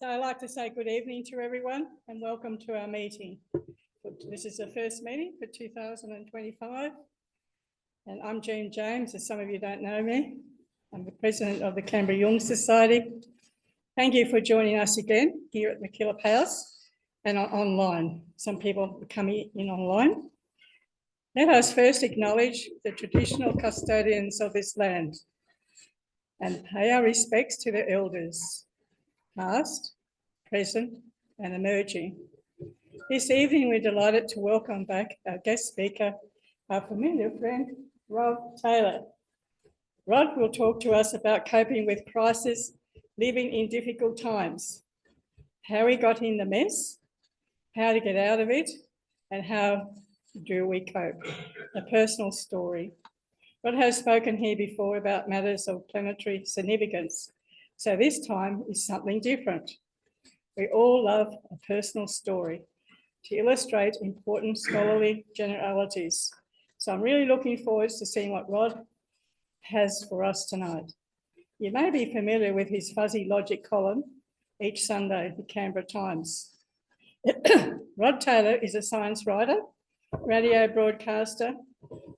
So I'd like to say good evening to everyone and welcome to our meeting. This is the first meeting for 2025. And I'm Jean James, as some of you don't know me. I'm the president of the Canberra Jung Society. Thank you for joining us again here at MacKillop House and online. Some people are coming in online. Let us first acknowledge the traditional custodians of this land and pay our respects to the elders, past, present and emerging. This evening we're delighted to welcome back our guest speaker, our familiar friend, Rod Taylor. Rod will talk to us about coping with crisis, living in difficult times, how he got in the mess, how to get out of it, and how do we cope. A personal story. Rod has spoken here before about matters of planetary significance, so this time is something different. We all love a personal story to illustrate important scholarly generalities. So I'm really looking forward to seeing what Rod has for us tonight. You may be familiar with his fuzzy logic column each Sunday, the Canberra Times. Rod Taylor is a science writer, radio broadcaster,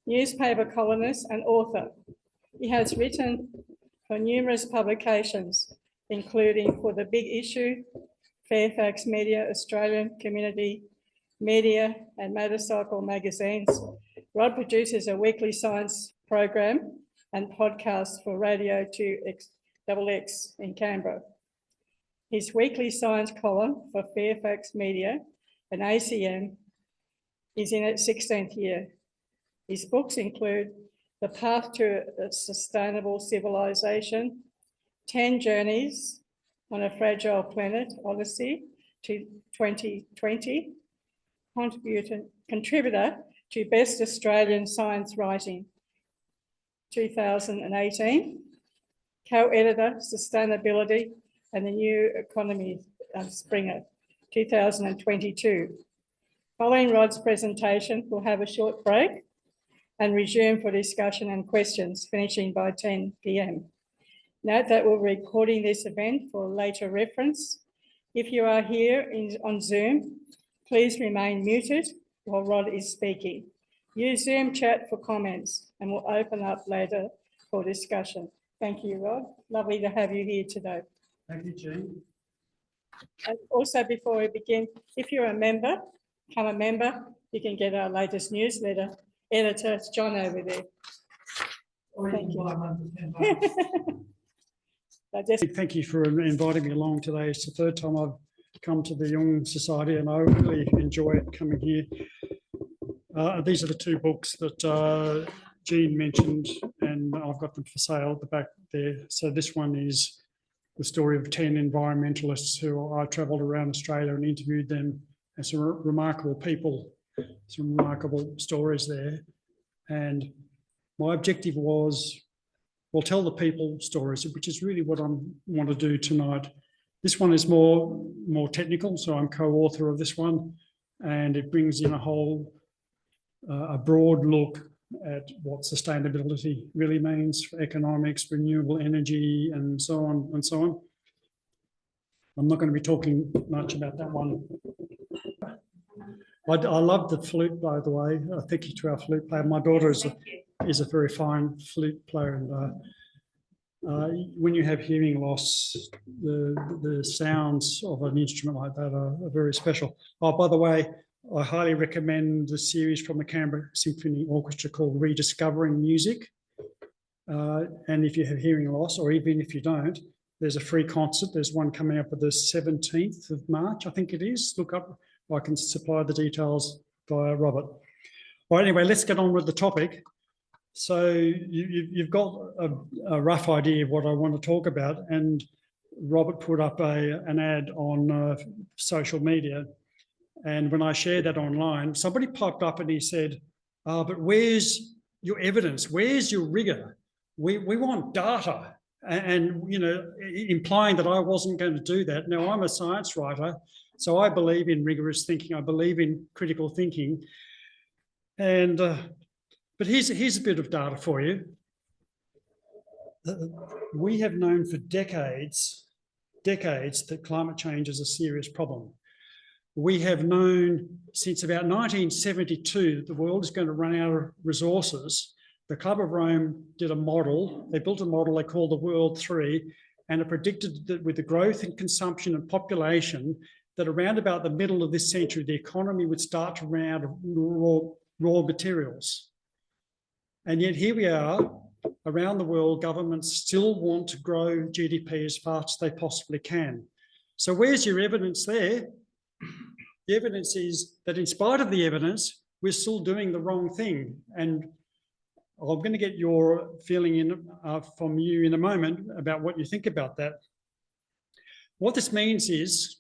newspaper columnist and author. He has written for numerous publications, including For the Big Issue, Fairfax Media, Australian Community Media and Motorcycle magazines. Rod produces a weekly science program and podcast for Radio 2XX in Canberra. His weekly science column for Fairfax Media and ACM is in its 16th year. His books include The Path to a Sustainable Civilisation, 10 Journeys on a Fragile Planet, Odyssey to 2020, contributor to Best Australian Science Writing, 2018, co-editor, Sustainability and the New Economy, Springer, 2022. Following Rod's presentation, we'll have a short break and resume for discussion and questions, finishing by 10 p.m. Note that we're recording this event for later reference. If you are here on Zoom, please remain muted while Rod is speaking. Use Zoom chat for comments and we'll open up later for discussion. Thank you, Rod. Lovely to have you here today. Thank you, Jean. And also, before we begin, if you're a member, become a member, you can get our latest newsletter. Editor, it's John over there. Thank you. Thank you for inviting me along today. It's the third time I've come to the Jung Society and I really enjoy coming here. These are the two books that Jean mentioned and I've got them for sale at the back there. So this one is the story of 10 environmentalists who I travelled around Australia and interviewed them, and some remarkable people, some remarkable stories there. And my objective was, well, tell the people stories, which is really what I want to do tonight. This one is more technical, so I'm co-author of this one, and it brings in a broad look at what sustainability really means for economics, renewable energy, and so on and so on. I'm not going to be talking much about that one. I love the flute, by the way. Thank you to our flute player. My daughter is a very fine flute player, and when you have hearing loss, the sounds of an instrument like that are very special. Oh, by the way, I highly recommend the series from the Canberra Symphony Orchestra called Rediscovering Music. And if you have hearing loss, or even if you don't, there's a free concert. There's one coming up on the 17th of March, I think it is. Look up. I can supply the details via Robert. Well, anyway, let's get on with the topic. So you've got a rough idea of what I want to talk about, and Robert put up an ad on social media, and when I shared that online, somebody popped up and he said, but where's your evidence? Where's your rigour? We want data, and you know, implying that I wasn't going to do that. Now, I'm a science writer, so I believe in rigorous thinking. I believe in critical thinking. And but here's a bit of data for you. We have known for decades decades that climate change is a serious problem. We have known since about 1972 that the world is going to run out of resources. The Club of Rome did a model. They built a model they called the World 3, and it predicted that with the growth in consumption and population, that around about the middle of this century, the economy would start to run out of raw materials. And yet here we are, around the world, governments still want to grow GDP as fast as they possibly can. So where's your evidence there? The evidence is that in spite of the evidence, we're still doing the wrong thing. And I'm going to get your feeling from you in a moment about what you think about that. What this means is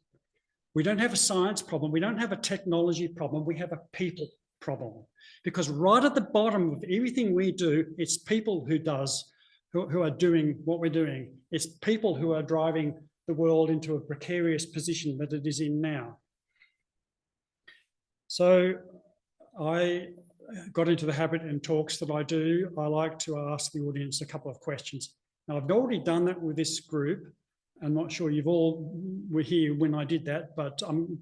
we don't have a science problem. We don't have a technology problem. We have a people problem. Because right at the bottom of everything we do, it's people who are doing what we're doing. It's people who are driving the world into a precarious position that it is in now. So I got into the habit in talks that I do. I like to ask the audience a couple of questions. Now, I've already done that with this group. I'm not sure you've all were here when I did that, but I'm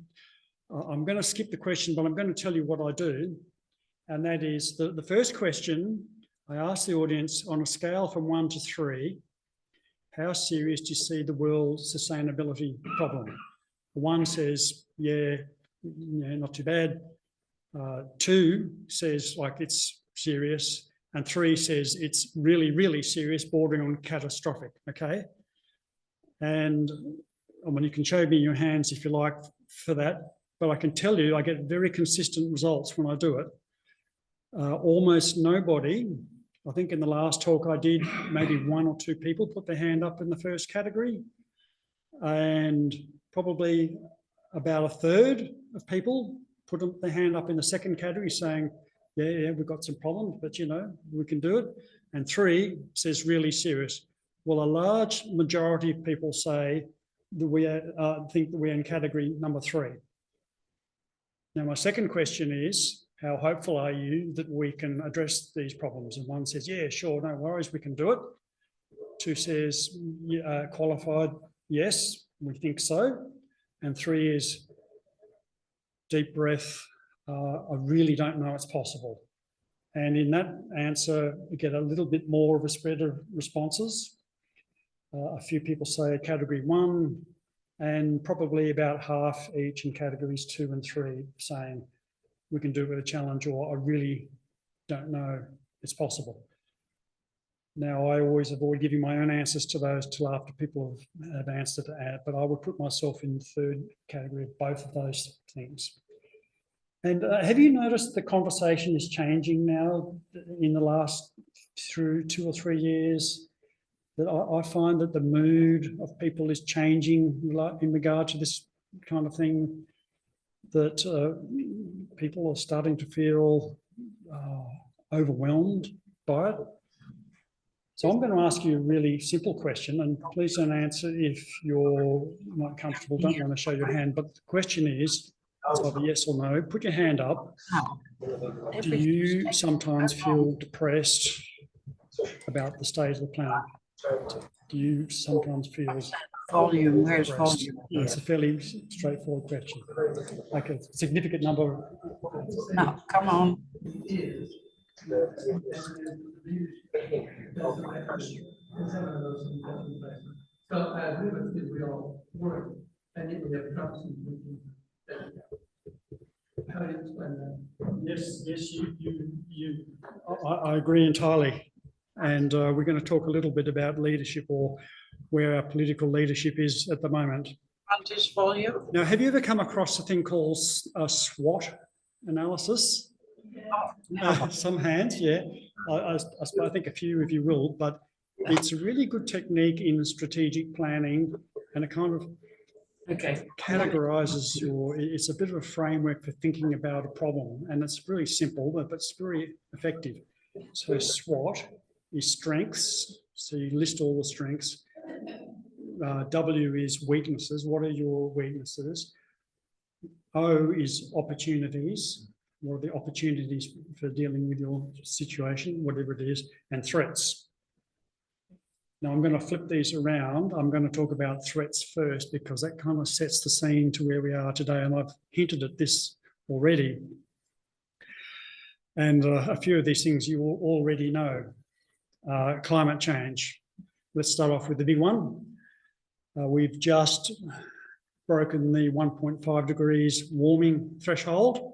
going to skip the question, but I'm going to tell you what I do. And that is the first question, I ask the audience on a scale from 1 to 3, how serious do you see the world's sustainability problem? 1 says, yeah, not too bad. 2 says like it's serious. And 3 says it's really, really serious, bordering on catastrophic, okay? And I mean, you can show me your hands if you like for that, but I can tell you I get very consistent results when I do it. Almost nobody, I think in the last talk I did, maybe 1 or 2 people put their hand up in the first category, and probably about a third of people put their hand up in the second category saying, yeah, we've got some problems, but we can do it. And 3 says really serious. Well, a large majority of people say that we think that we're in category number 3. Now, my second question is, how hopeful are you that we can address these problems? And 1 says, yeah, sure, no worries, we can do it. 2 says, qualified, yes, we think so. And 3 is deep breath, I really don't know it's possible. And in that answer, you get a little bit more of a spread of responses. A few people say category 1, and probably about half each in categories 2 and 3 saying we can do it with a challenge, or I really don't know it's possible. Now, I always avoid giving my own answers to those till after people have answered it, but I would put myself in the third category of both of those things. And have you noticed the conversation is changing now in the last 2 or 3 years? That I find that the mood of people is changing in regard to this kind of thing, that people are starting to feel overwhelmed by it. So I'm going to ask you a really simple question, and please don't answer if you're not comfortable, don't want to show your hand, but the question is, it's either yes or no. Put your hand up. Do you sometimes feel depressed about the state of the planet? Do you sometimes feel volume? Where's depressed? volume? No, it's a fairly straightforward question. Like a significant number. No, come on. How do you explain that? Yes, I agree entirely. And we're going to talk a little bit about leadership, or where our political leadership is at the moment. What is volume? Now, have you ever come across a thing called a SWOT analysis? No. Some hands, yeah. I think a few of you will, but it's a really good technique in strategic planning, and it kind of categorizes it's a bit of a framework for thinking about a problem, and it's really simple, but it's very effective. So SWOT is strengths, so you list all the strengths. W is weaknesses. What are your weaknesses? O is opportunities. What are the opportunities for dealing with your situation, whatever it is, and threats. Now I'm going to flip these around. I'm going to talk about threats first because that kind of sets the scene to where we are today. And I've hinted at this already. And a few of these things you already know. Climate change. Let's start off with the big one. We've just broken the 1.5 degrees warming threshold.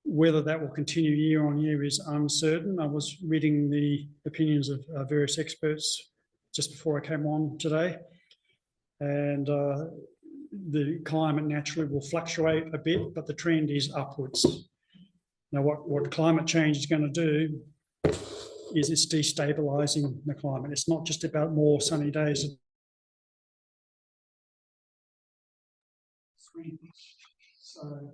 Whether that will continue year on year is uncertain. I was reading the opinions of various experts just before I came on today. And the climate naturally will fluctuate a bit, but the trend is upwards. Now, what climate change is going to do is it's destabilising the climate. It's not just about more sunny days. So,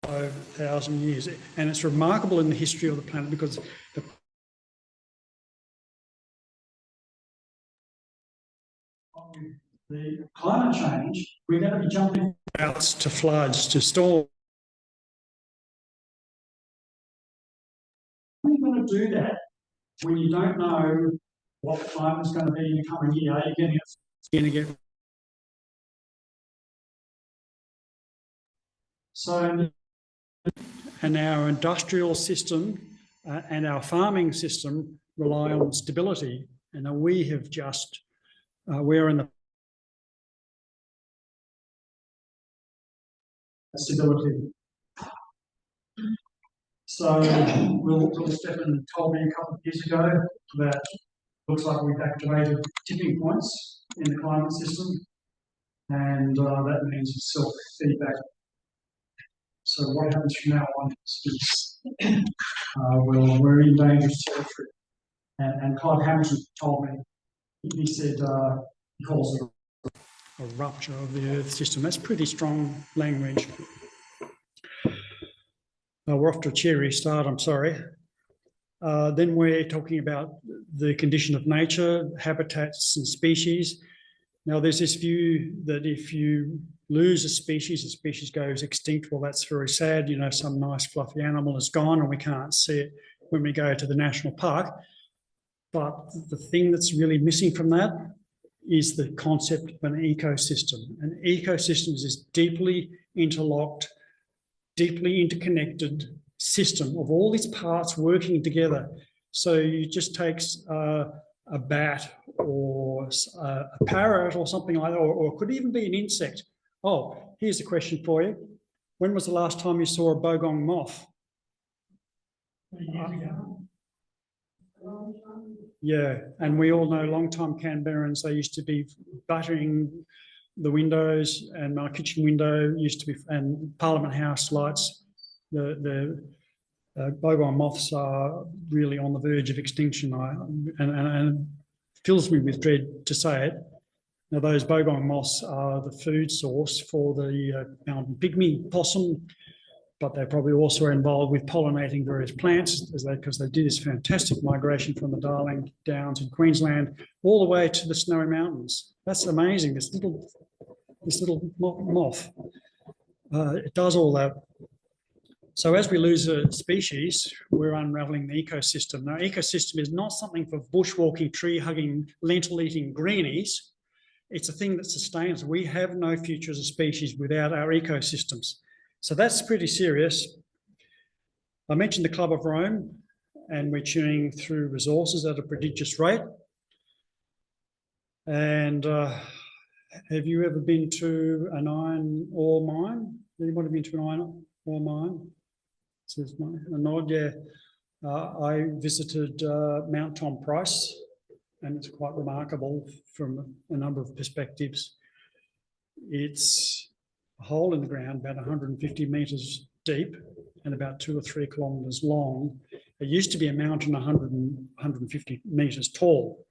5,000 years. And it's remarkable in the history of the planet because the climate change, we're going to be jumping droughts to floods to storms. How are you going to do that when you don't know what the climate is going to be in the coming year? Are you going to get so, and our industrial system and our farming system rely on stability, and we have just we're in the stability. So Will Stephen told me a couple of years ago that looks like we've activated tipping points in the climate system, and that means it's self-feedback. So what happens from now on is we're in dangerous territory. And Clive Hamilton told me, he said he calls it a rupture of the Earth system. That's pretty strong language. We're off to a cheery start, I'm sorry. Then we're talking about the condition of nature, habitats and species. Now there's this view that if you lose a species goes extinct. Well, that's very sad. You know, some nice fluffy animal is gone and we can't see it when we go to the national park. But the thing that's really missing from that is the concept of an ecosystem. An ecosystem is this deeply interlocked, deeply interconnected system of all these parts working together. So you just take a bat or a parrot or something like that, or it could even be an insect. Oh, here's a question for you. When was the last time you saw a bogong moth? Yeah, and we all know long-time Canberrans, they used to be buttering the windows, and my kitchen window used to be, and Parliament House lights. The bogong moths are really on the verge of extinction, and it fills me with dread to say it. Now, those bogong moths are the food source for the mountain pygmy possum, but they're probably also involved with pollinating various plants because they do this fantastic migration from the Darling Downs in Queensland all the way to the Snowy Mountains. That's amazing, this little moth. It does all that. So as we lose a species, we're unravelling the ecosystem. Now, ecosystem is not something for bushwalking, tree-hugging, lentil-eating greenies. It's a thing that sustains. We have no future as a species without our ecosystems. So that's pretty serious. I mentioned the Club of Rome, and we're chewing through resources at a prodigious rate. And have you ever been to an iron ore mine? Anybody been to an iron ore mine? Says a nod, yeah. I visited Mount Tom Price, and it's quite remarkable from a number of perspectives. It's a hole in the ground about 150 metres deep and about 2 or 3 kilometres long. It used to be a mountain 150 metres tall.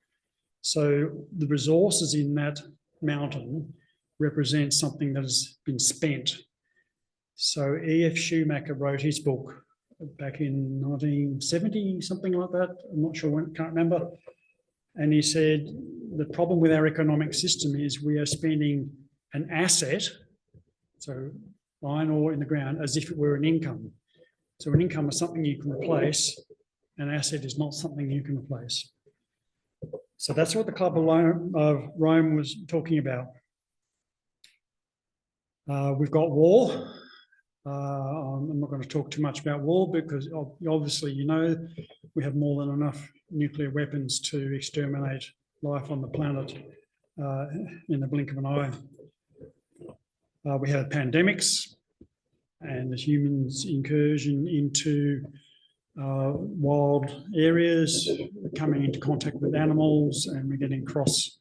So the resources in that mountain represent something that has been spent. So E.F. Schumacher wrote his book back in 1970, something like that. I'm not sure when, can't remember. And he said, the problem with our economic system is we are spending an asset, so iron ore in the ground as if it were an income. So an income is something you can replace, an asset is not something you can replace. So that's what the Club of Rome was talking about. We've got war. I'm not going to talk too much about war because obviously, you know, we have more than enough nuclear weapons to exterminate life on the planet in the blink of an eye. We have pandemics and the humans' incursion into wild areas, coming into contact with animals, and we're getting cross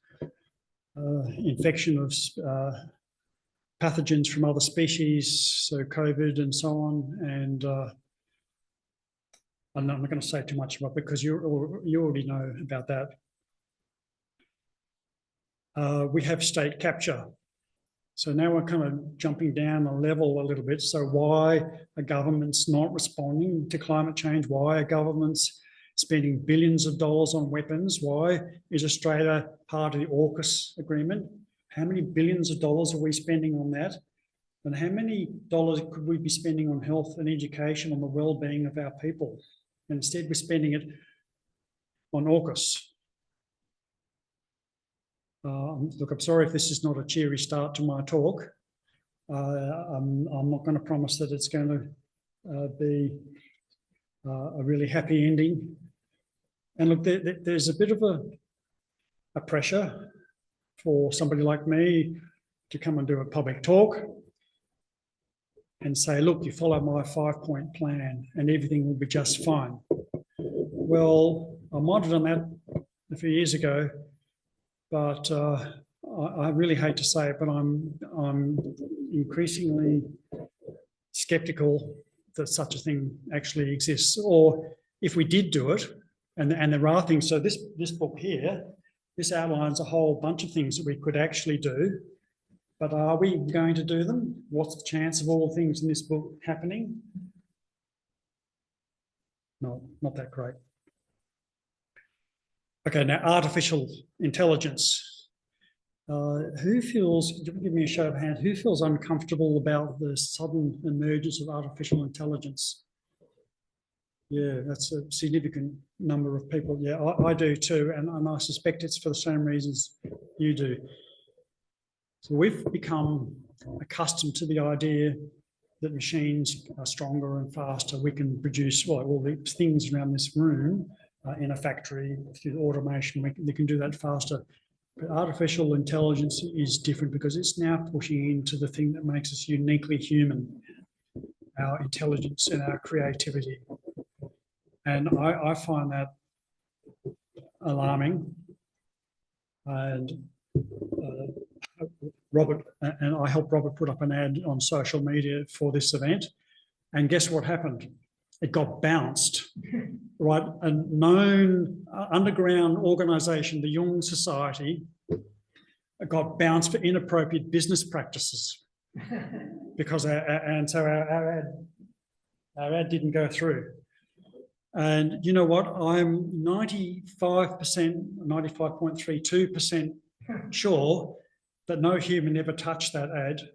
infection of pathogens from other species, so COVID and so on. And I'm not going to say too much about it because you already know about that. We have state capture. So now we're kind of jumping down a level a little bit. So why are governments not responding to climate change? Why are governments spending billions of dollars on weapons? Why is Australia part of the AUKUS agreement? How many billions of dollars are we spending on that? And how many dollars could we be spending on health and education, on the well-being of our people? And instead we're spending it on AUKUS. Look, I'm sorry if this is not a cheery start to my talk. I'm not going to promise that it's going to be a really happy ending. And look, there's a bit of a pressure for somebody like me to come and do a public talk and say, look, you follow my 5-point plan and everything will be just fine. Well, I might have done that a few years ago, but I really hate to say it, but I'm increasingly sceptical that such a thing actually exists. Or if we did do it, and there are things, so this book here, this outlines a whole bunch of things that we could actually do, but are we going to do them? What's the chance of all the things in this book happening? No, not that great. Okay, now artificial intelligence. Who feels, give me a show of hands, who feels uncomfortable about the sudden emergence of artificial intelligence? Yeah, that's a significant number of people. Yeah, I do too, and I suspect it's for the same reasons you do. So we've become accustomed to the idea that machines are stronger and faster. We can produce all the things around this room in a factory through automation. They can do that faster. But artificial intelligence is different because it's now pushing into the thing that makes us uniquely human, our intelligence and our creativity. And I find that alarming. And Robert, and I helped Robert put up an ad on social media for this event. And guess what happened? It got bounced, right? A known underground organisation, the Jung Society, got bounced for inappropriate business practices because our ad didn't go through. And you know what? I'm 95.32% sure that no human ever touched that ad,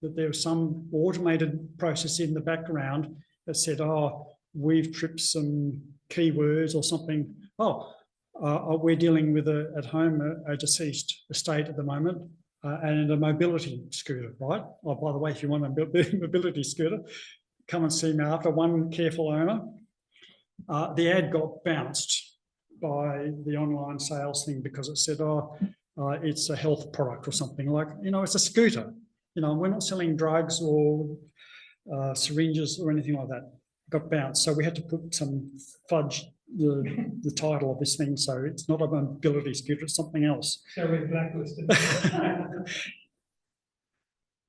that there was some automated process in the background that said, oh, we've tripped some keywords or something. Oh, we're dealing with at home a deceased estate at the moment and a mobility scooter, right? Oh, by the way, if you want a mobility scooter, come and see me after. One careful owner. The ad got bounced by the online sales thing because it said, oh, it's a health product or something like, you know, it's a scooter. You know, we're not selling drugs or syringes or anything like that. It got bounced. So we had to put some fudge the title of this thing. So it's not a mobility scooter, it's something else. So we're blacklisted.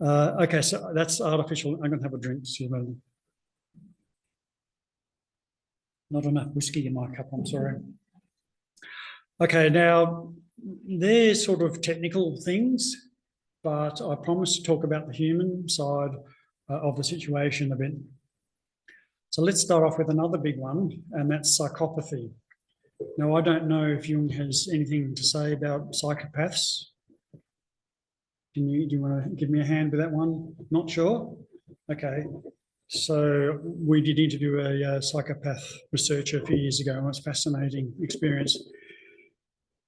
Okay, so that's artificial. I'm going to have a drink. Not enough whiskey in my cup, I'm sorry. Okay, now they're sort of technical things, but I promise to talk about the human side of the situation a bit. So let's start off with another big one, and that's psychopathy. Now, I don't know if Jung has anything to say about psychopaths. Do you want to give me a hand with that one? Not sure? Okay, so we did interview a psychopath researcher a few years ago, and it was a fascinating experience.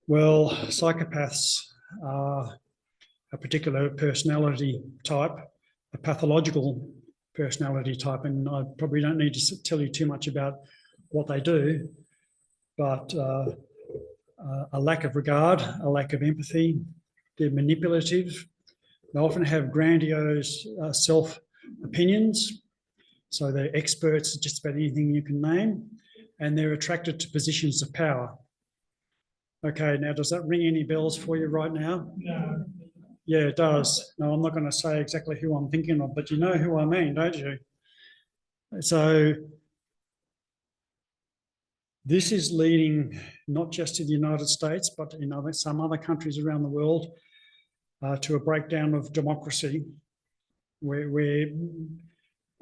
Well, psychopaths are a particular personality type, a pathological personality type, and I probably don't need to tell you too much about what they do, but a lack of regard, a lack of empathy, they're manipulative, they often have grandiose self-opinions, so they're experts at just about anything you can name, and they're attracted to positions of power. Okay, now does that ring any bells for you right now? No. Yeah, it does. No, I'm not going to say exactly who I'm thinking of, but you know who I mean, don't you? So this is leading not just to the United States, but in some other countries around the world to a breakdown of democracy where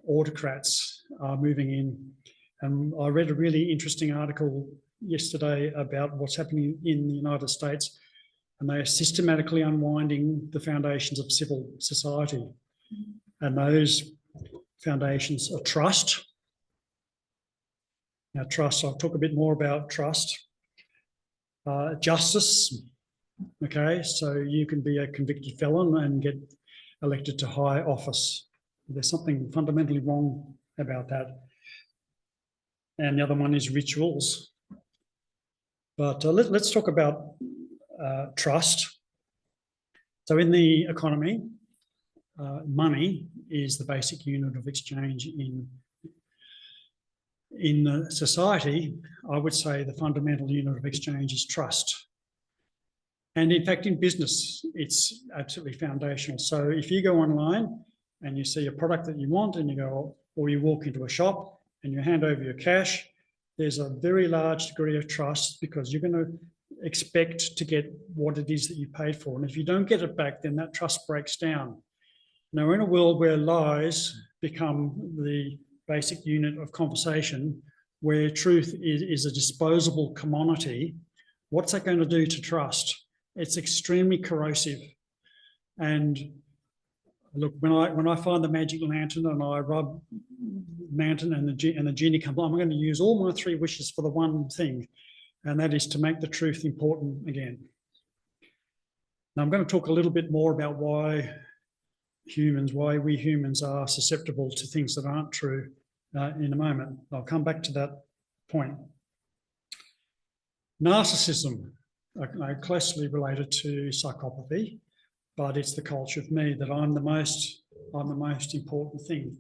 autocrats are moving in. And I read a really interesting article yesterday about what's happening in the United States, and they are systematically unwinding the foundations of civil society. And those foundations are trust. Now, trust, I'll talk a bit more about trust. Justice, okay, so you can be a convicted felon and get elected to high office. There's something fundamentally wrong about that. And the other one is rituals. But let's talk about trust. So in the economy, money is the basic unit of exchange in society. I would say the fundamental unit of exchange is trust. And in fact, in business, it's absolutely foundational. So if you go online and you see a product that you want and you go, or you walk into a shop and you hand over your cash, there's a very large degree of trust because you're going to expect to get what it is that you paid for. And if you don't get it back, then that trust breaks down. Now, we're in a world where lies become the basic unit of conversation, where truth is a disposable commodity. What's that going to do to trust? It's extremely corrosive. And look, when I find the magic lantern and I rub lantern and the genie comes, I'm going to use all my 3 wishes for the one thing, and that is to make the truth important again. Now, I'm going to talk a little bit more about why we humans are susceptible to things that aren't true in a moment. I'll come back to that point. Narcissism, closely related to psychopathy, but it's the culture of me that I'm the most important thing.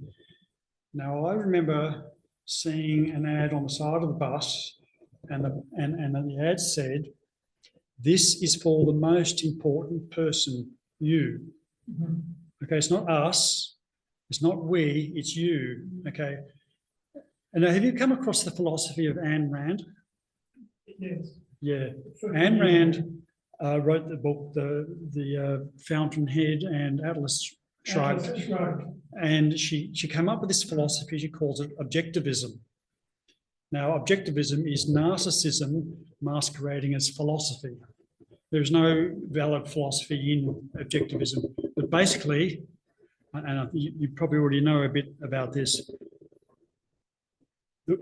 Now, I remember seeing an ad on the side of the bus, and the ad said, "This is for the most important person, you." Okay, it's not us, it's not we, it's you. Okay. And now, have you come across the philosophy of Ayn Rand? Yes. Yeah, Ayn Rand wrote the book, the Fountainhead and Atlas Shrugged, and she came up with this philosophy. She calls it objectivism. Now, objectivism is narcissism masquerading as philosophy. There's no valid philosophy in objectivism, but basically, and you probably already know a bit about this,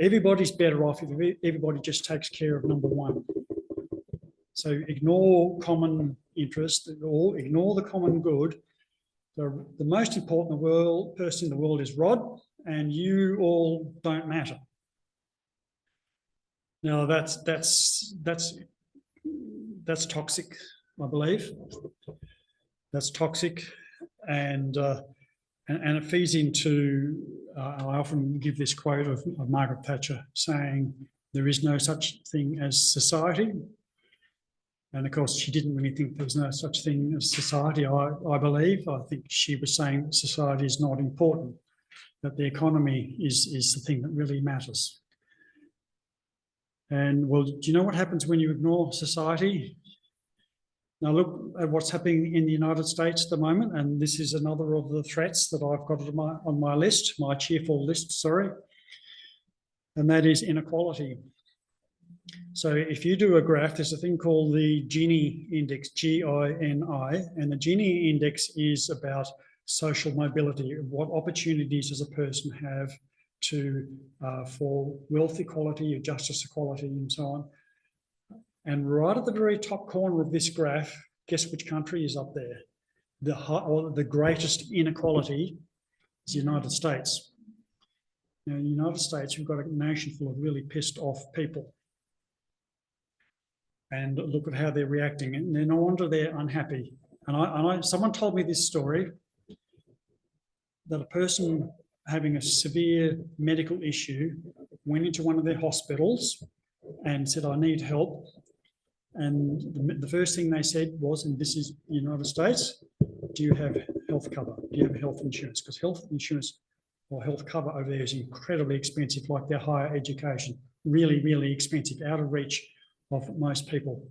everybody's better off if everybody just takes care of number one. So ignore common interest, or ignore the common good. The most important person in the world is Rod, and you all don't matter. Now that's toxic, I believe. That's toxic, and it feeds into. I often give this quote of Margaret Thatcher saying, "There is no such thing as society." And of course, she didn't really think there was no such thing as society, I believe. I think she was saying that society is not important, that the economy is the thing that really matters. And well, do you know what happens when you ignore society? Now look at what's happening in the United States at the moment, and this is another of the threats that I've got on my list, my cheerful list, sorry, and that is inequality. So if you do a graph, there's a thing called the Gini index, Gini, and the Gini index is about social mobility, what opportunities does a person have to for wealth equality or justice equality and so on. And right at the very top corner of this graph, guess which country is up there? The greatest inequality is the United States. Now, in the United States, we've got a nation full of really pissed off people. And look at how they're reacting. And no wonder they're unhappy. And someone told me this story, that a person having a severe medical issue went into one of their hospitals and said, I need help. And the first thing they said was, and this is the United States, do you have health cover? Do you have health insurance? Because health insurance or health cover over there is incredibly expensive, like their higher education, really, really expensive, out of reach of most people.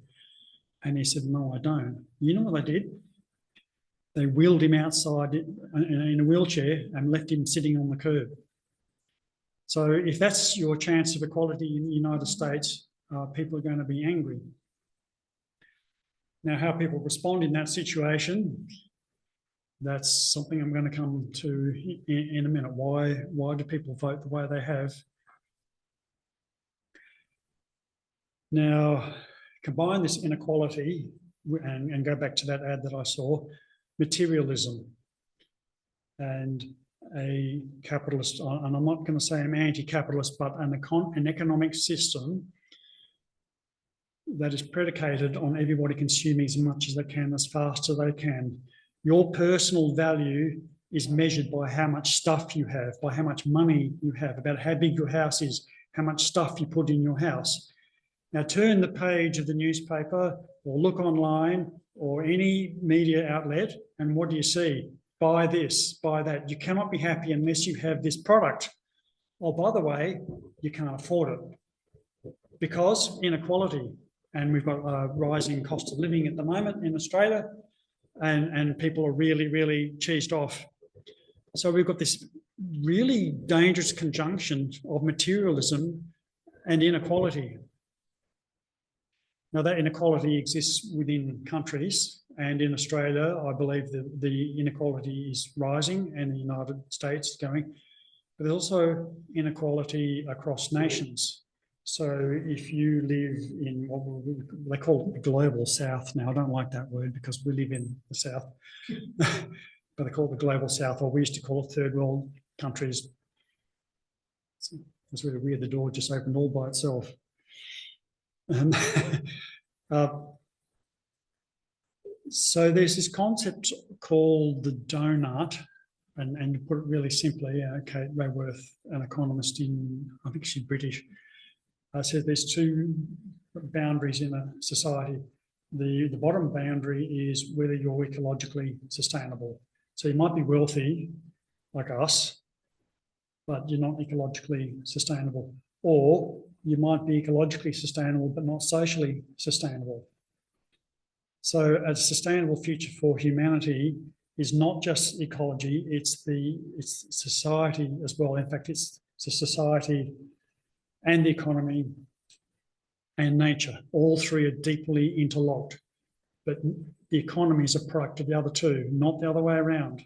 And he said, no, I don't. You know what they did? They wheeled him outside in a wheelchair and left him sitting on the curb. So if that's your chance of equality in the United States, people are going to be angry. Now, how people respond in that situation, that's something I'm going to come to in a minute. Why do people vote the way they have? Now, combine this inequality and go back to that ad that I saw, materialism and a capitalist, and I'm not going to say I'm anti-capitalist, but an economic system that is predicated on everybody consuming as much as they can, as fast as they can. Your personal value is measured by how much stuff you have, by how much money you have, about how big your house is, how much stuff you put in your house. Now turn the page of the newspaper or look online or any media outlet, and what do you see? Buy this, buy that. You cannot be happy unless you have this product. Oh, by the way, you can't afford it because inequality. And we've got a rising cost of living at the moment in Australia, and people are really, really cheesed off. So we've got this really dangerous conjunction of materialism and inequality. Now, that inequality exists within countries, and in Australia, I believe that the inequality is rising, and the United States is going, but there's also inequality across nations. So if you live in what they call it the global south now, I don't like that word because we live in the south, but they call it the global south, or we used to call it third world countries. It's really weird, the door just opened all by itself. So there's this concept called the donut, and to put it really simply, Kate Raworth, an economist in, I think she's British, says there's two boundaries in a society. The bottom boundary is whether you're ecologically sustainable. So you might be wealthy, like us, but you're not ecologically sustainable. Or you might be ecologically sustainable, but not socially sustainable. So a sustainable future for humanity is not just ecology, it's society as well. In fact, it's the society and the economy and nature. All three are deeply interlocked, but the economy is a product of the other two, not the other way around.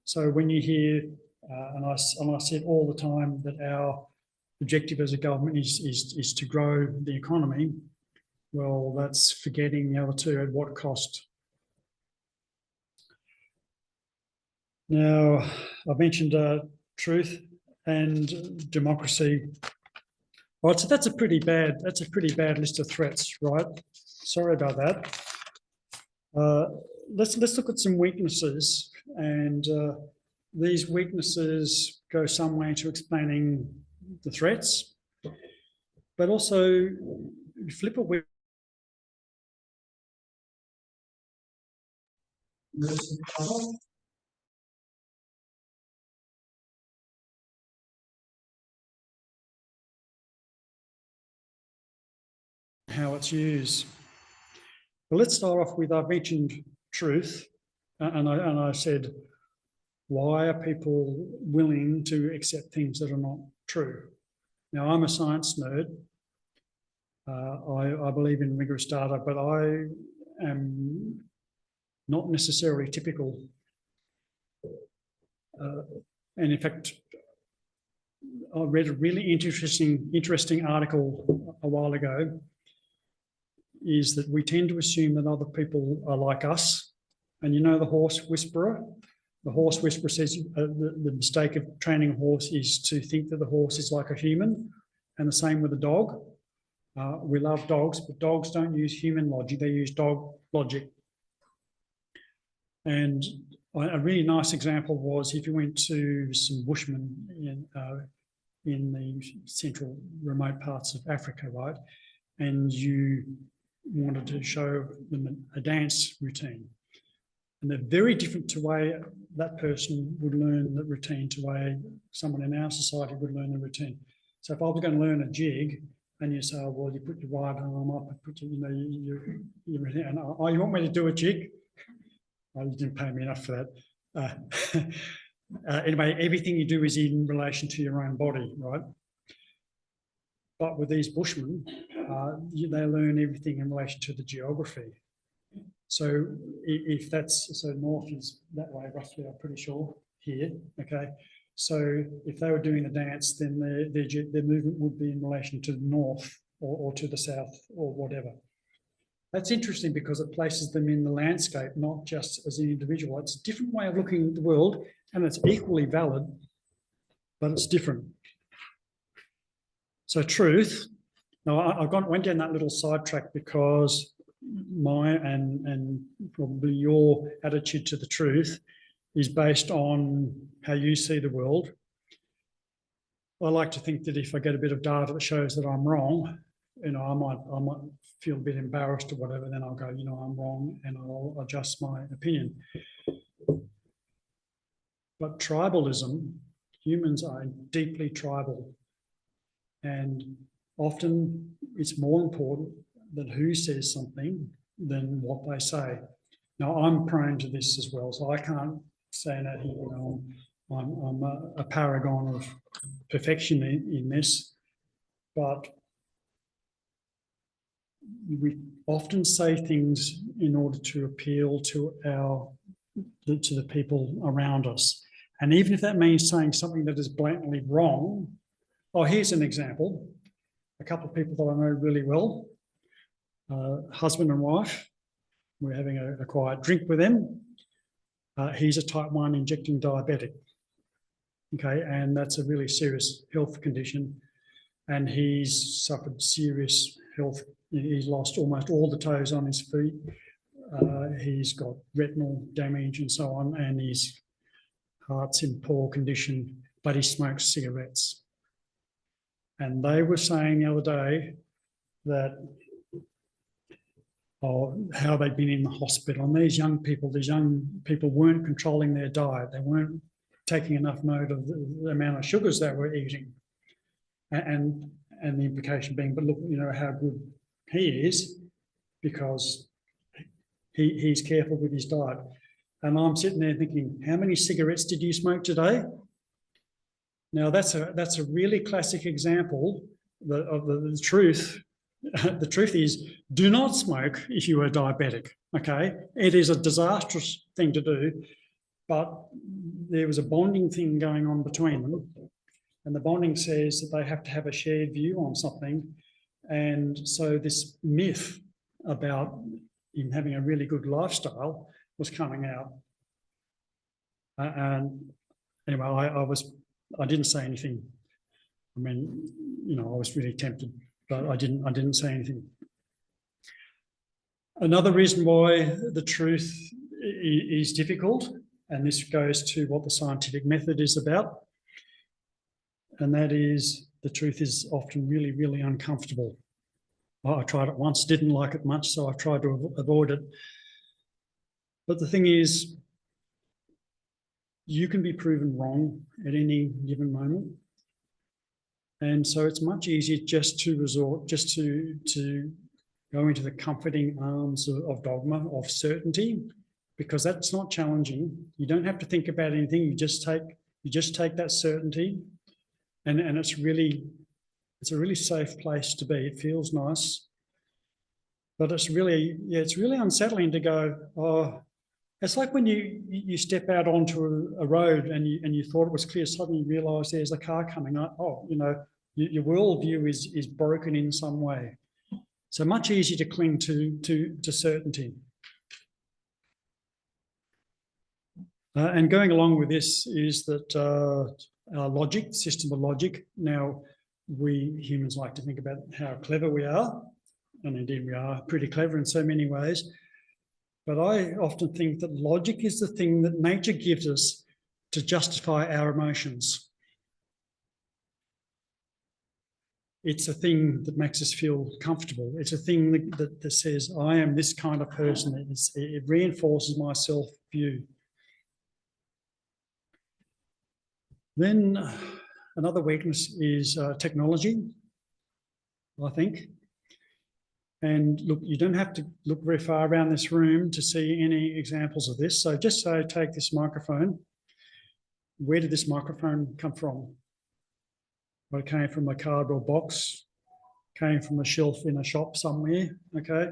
So when you hear, and I say it all the time, that our objective as a government is to grow the economy, well, that's forgetting the other two. At what cost? Now, I've mentioned truth and democracy. Right, so that's a pretty bad list of threats, right? Sorry about that. Let's look at some weaknesses, and these weaknesses go some way to explaining the threats, but also flip a weakness. How it's used. Well, let's start off with, I've mentioned truth, and I said, why are people willing to accept things that are not true? Now, I'm a science nerd. I believe in rigorous data, but I am not necessarily typical. And in fact, I read a really interesting article a while ago, is that we tend to assume that other people are like us. And you know the horse whisperer? The horse whisperer says the mistake of training a horse is to think that the horse is like a human, and the same with a dog. We love dogs, but dogs don't use human logic, they use dog logic. And a really nice example was if you went to some bushmen in the central remote parts of Africa, right? And you wanted to show them a dance routine. And they're very different to the way that person would learn the routine to the way someone in our society would learn the routine. So if I was going to learn a jig, and you say, oh, well, you put your right arm up and put your, you know, and oh, you want me to do a jig? Oh, you didn't pay me enough for that. Anyway, everything you do is in relation to your own body, right? But with these bushmen, they learn everything in relation to the geography. So if that's, so north is that way roughly, I'm pretty sure, here, okay? So if they were doing a dance, then their movement would be in relation to the north or to the south or whatever. That's interesting because it places them in the landscape, not just as an individual. It's a different way of looking at the world, and it's equally valid, but it's different. So truth. Now, I went down that little sidetrack because my and probably your attitude to the truth is based on how you see the world. I like to think that if I get a bit of data that shows that I'm wrong, you know, I might feel a bit embarrassed or whatever, then I'll go, you know, I'm wrong, and I'll adjust my opinion. But tribalism, humans are deeply tribal, and often it's more important that who says something than what they say. Now, I'm prone to this as well, so I can't say that here, you know, I'm a paragon of perfection in this, but we often say things in order to appeal to the people around us. And even if that means saying something that is blatantly wrong, oh, here's an example. A couple of people that I know really well, husband and wife, we're having a quiet drink with them. He's a type 1 injecting diabetic, okay, and that's a really serious health condition, and he's suffered serious health. He's lost almost all the toes on his feet. He's got retinal damage and so on, and his heart's in poor condition, but he smokes cigarettes. And they were saying the other day that, how they'd been in the hospital, and these young people weren't controlling their diet. They weren't taking enough note of the amount of sugars they were eating. And the implication being, but look, you know, how good he is because he's careful with his diet. And I'm sitting there thinking, how many cigarettes did you smoke today? Now, that's a really classic example of the truth. The truth is, do not smoke if you are diabetic, okay? It is a disastrous thing to do, but there was a bonding thing going on between them, and the bonding says that they have to have a shared view on something, and so this myth about him having a really good lifestyle was coming out. And anyway, I didn't say anything. I mean, you know, I was really tempted, but I didn't say anything. Another reason why the truth is difficult, and this goes to what the scientific method is about, and that is the truth is often really, really uncomfortable. I tried it once, didn't like it much, so I've tried to avoid it. But the thing is, you can be proven wrong at any given moment. And so it's much easier just to go into the comforting arms of dogma, of certainty, because that's not challenging. You don't have to think about anything. You just take that certainty, and it's a really safe place to be. It feels nice, but it's really unsettling to go, oh, It's like when you step out onto a road and you thought it was clear, suddenly you realise there's a car coming up. Oh, your worldview is broken in some way. So much easier to cling to certainty. And going along with this is that our logic, system of logic. Now, we humans like to think about how clever we are, and indeed we are pretty clever in so many ways. But I often think that logic is the thing that nature gives us to justify our emotions. It's a thing that makes us feel comfortable. It's a thing that says, I am this kind of person. It reinforces my self-view. Then another weakness is technology, I think. And look, you don't have to look very far around this room to see any examples of this. So just say, take this microphone. Where did this microphone come from? Well, it came from a cardboard box, came from a shelf in a shop somewhere, okay?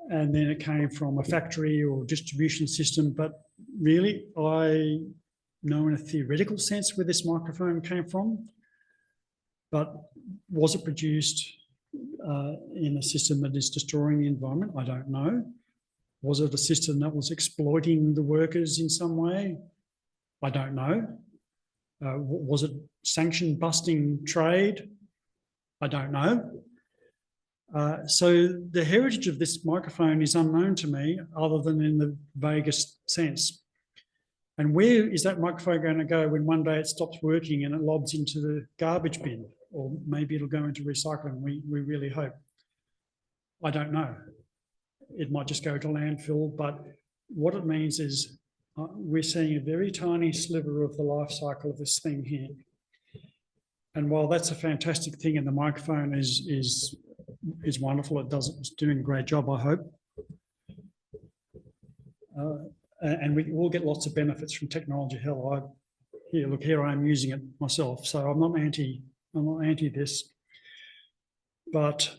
And then it came from a factory or distribution system. But really, I know in a theoretical sense where this microphone came from. But was it produced in a system that is destroying the environment? I don't know. Was it a system that was exploiting the workers in some way? I don't know. Was it sanction busting trade? I don't know. So the heritage of this microphone is unknown to me other than in the vaguest sense. And where is that microphone going to go when one day it stops working and it lobs into the garbage bin? Or maybe it'll go into recycling, we really hope. I don't know. It might just go to landfill, but what it means is we're seeing a very tiny sliver of the life cycle of this thing here. And while that's a fantastic thing and the microphone is wonderful, it's doing a great job, I hope. And we will get lots of benefits from technology. Hell, here I am using it myself, so I'm not anti this, but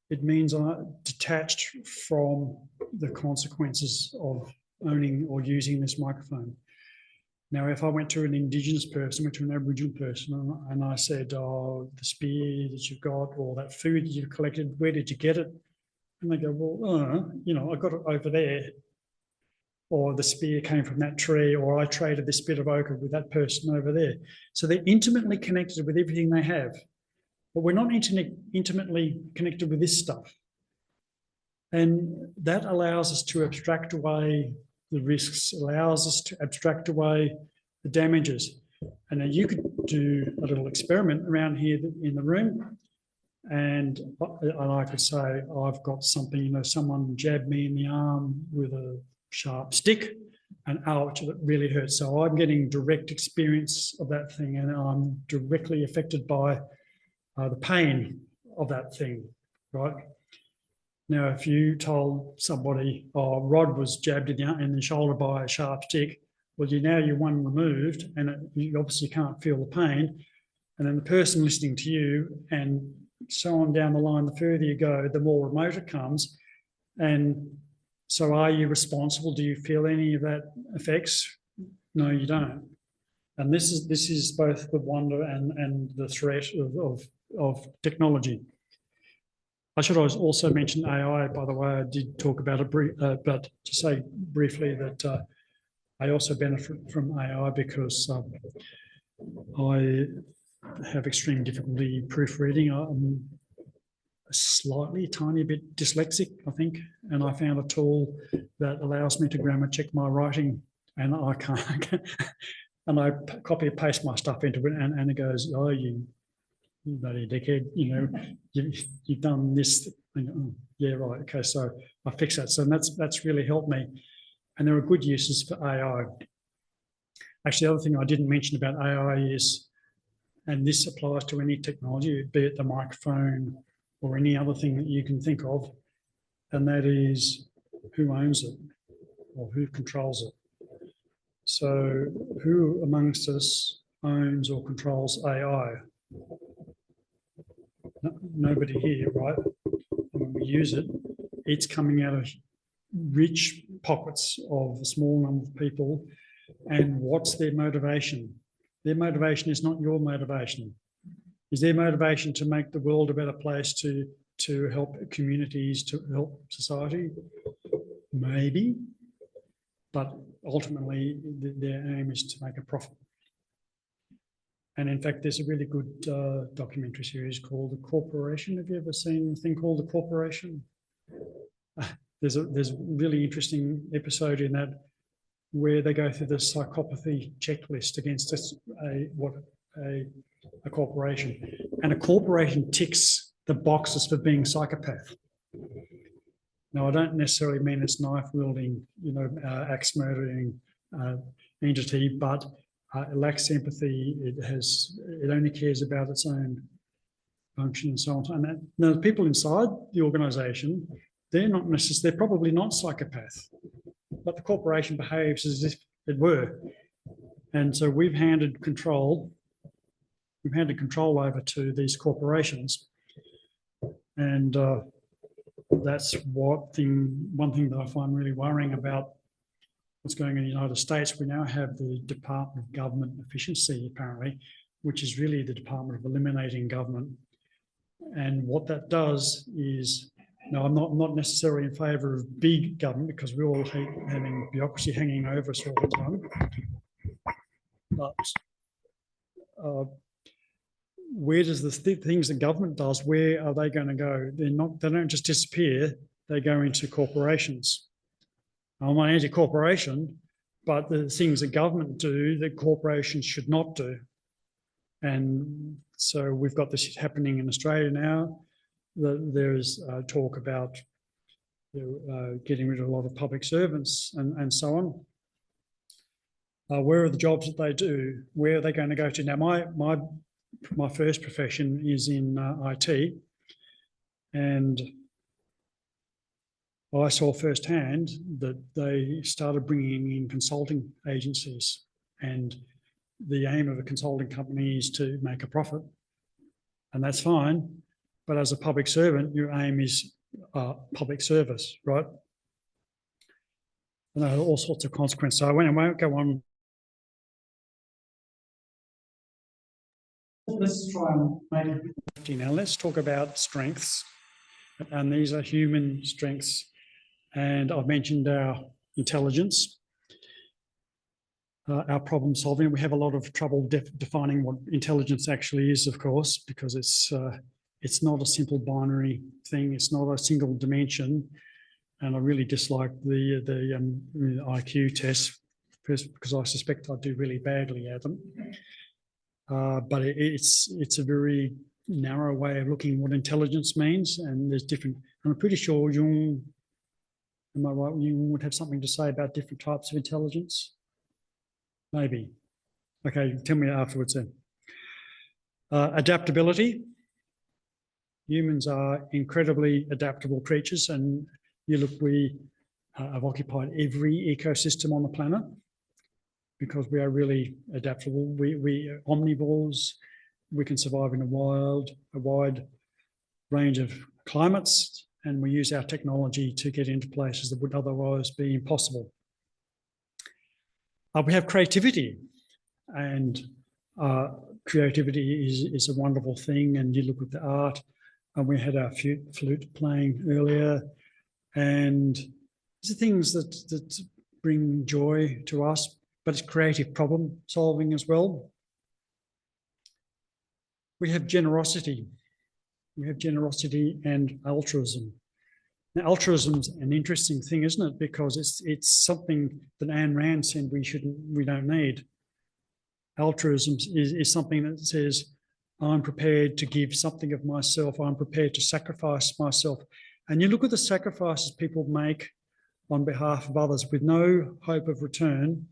it means I'm detached from the consequences of owning or using this microphone. Now, if I went to an Indigenous person, went to an Aboriginal person, and I said, oh, the spear that you've got or that food that you've collected, where did you get it? And they go, well, I got it over there. Or the spear came from that tree, or I traded this bit of ochre with that person over there. So they're intimately connected with everything they have. But we're not intimately connected with this stuff. And that allows us to abstract away the risks, allows us to abstract away the damages. And then you could do a little experiment around here in the room, and I could say, I've got something, someone jabbed me in the arm with a sharp stick, and ouch, it really hurts. So I'm getting direct experience of that thing, and I'm directly affected by the pain of that thing, right? Now, if you told somebody, oh, Rod was jabbed in the shoulder by a sharp stick, well, you're one removed, and you obviously can't feel the pain. And then the person listening to you, and so on down the line, the further you go, the more remote it comes. And so are you responsible? Do you feel any of that effects? No, you don't. And this is both the wonder and the threat of technology. I should also mention AI, by the way. I did talk about it, but to say briefly that I also benefit from AI because I have extreme difficulty proofreading. I'm a tiny bit dyslexic, I think, and I found a tool that allows me to grammar check my writing, and I can't. And I copy and paste my stuff into it, and it goes, oh, you bloody dickhead, you've done this. Oh, yeah, right. Okay, so I fix that. So that's really helped me. And there are good uses for AI. Actually, the other thing I didn't mention about AI is, and this applies to any technology, be it the microphone or any other thing that you can think of, and that is who owns it or who controls it. So who amongst us owns or controls AI? Nobody here, right? When we use it, it's coming out of rich pockets of a small number of people, and what's their motivation? Their motivation is not your motivation. Is their motivation to make the world a better place, to help communities, to help society? Maybe, but ultimately their aim is to make a profit. And in fact, there's a really good documentary series called The Corporation. Have you ever seen a thing called The Corporation? There's a really interesting episode in that where they go through the psychopathy checklist against a corporation, and a corporation ticks the boxes for being psychopath. Now, I don't necessarily mean it's knife wielding, axe murdering entity, but it lacks empathy. It only cares about its own function and so on. And now the people inside the organisation, they're probably not psychopaths, but the corporation behaves as if it were. And so we've handed control over to these corporations. And that's one thing that I find really worrying about what's going on in the United States. We now have the Department of Government Efficiency, apparently, which is really the Department of Eliminating Government. And what that does is, now I'm not necessarily in favour of big government, because we all hate having bureaucracy hanging over us all the time. But where does the things that government does, where are they going to go? They don't just disappear, they go into corporations. I'm not anti-corporation, but the things that government do that corporations should not do. And so we've got this happening in Australia now. There's talk about getting rid of a lot of public servants and so on. Where are the jobs that they do? Where are they going to go to? Now, my first profession is in IT, and I saw firsthand that they started bringing in consulting agencies, and the aim of a consulting company is to make a profit, and that's fine. But as a public servant, your aim is public service, right? And there are all sorts of consequences. So I won't go on. Let's try and make it. Now let's talk about strengths, and these are human strengths. And I've mentioned our intelligence, our problem solving. We have a lot of trouble defining what intelligence actually is, of course, because it's not a simple binary thing. It's not a single dimension. And I really dislike the IQ test, first because I suspect I do really badly at them. But it's a very narrow way of looking at what intelligence means, and there's different. I'm pretty sure Jung, am I right? You would have something to say about different types of intelligence? Maybe. Okay, tell me afterwards then. Adaptability. Humans are incredibly adaptable creatures, and you look, we have occupied every ecosystem on the planet because we are really adaptable. We are omnivores. We can survive in a wide range of climates, and we use our technology to get into places that would otherwise be impossible. We have creativity, and creativity is a wonderful thing. And you look at the art, and we had our flute playing earlier, and these are things that bring joy to us, but it's creative problem solving as well. We have generosity. We have generosity and altruism. Now, altruism's an interesting thing, isn't it? Because it's something that Ayn Rand said we don't need. Altruism is something that says, I'm prepared to give something of myself. I'm prepared to sacrifice myself. And you look at the sacrifices people make on behalf of others with no hope of return,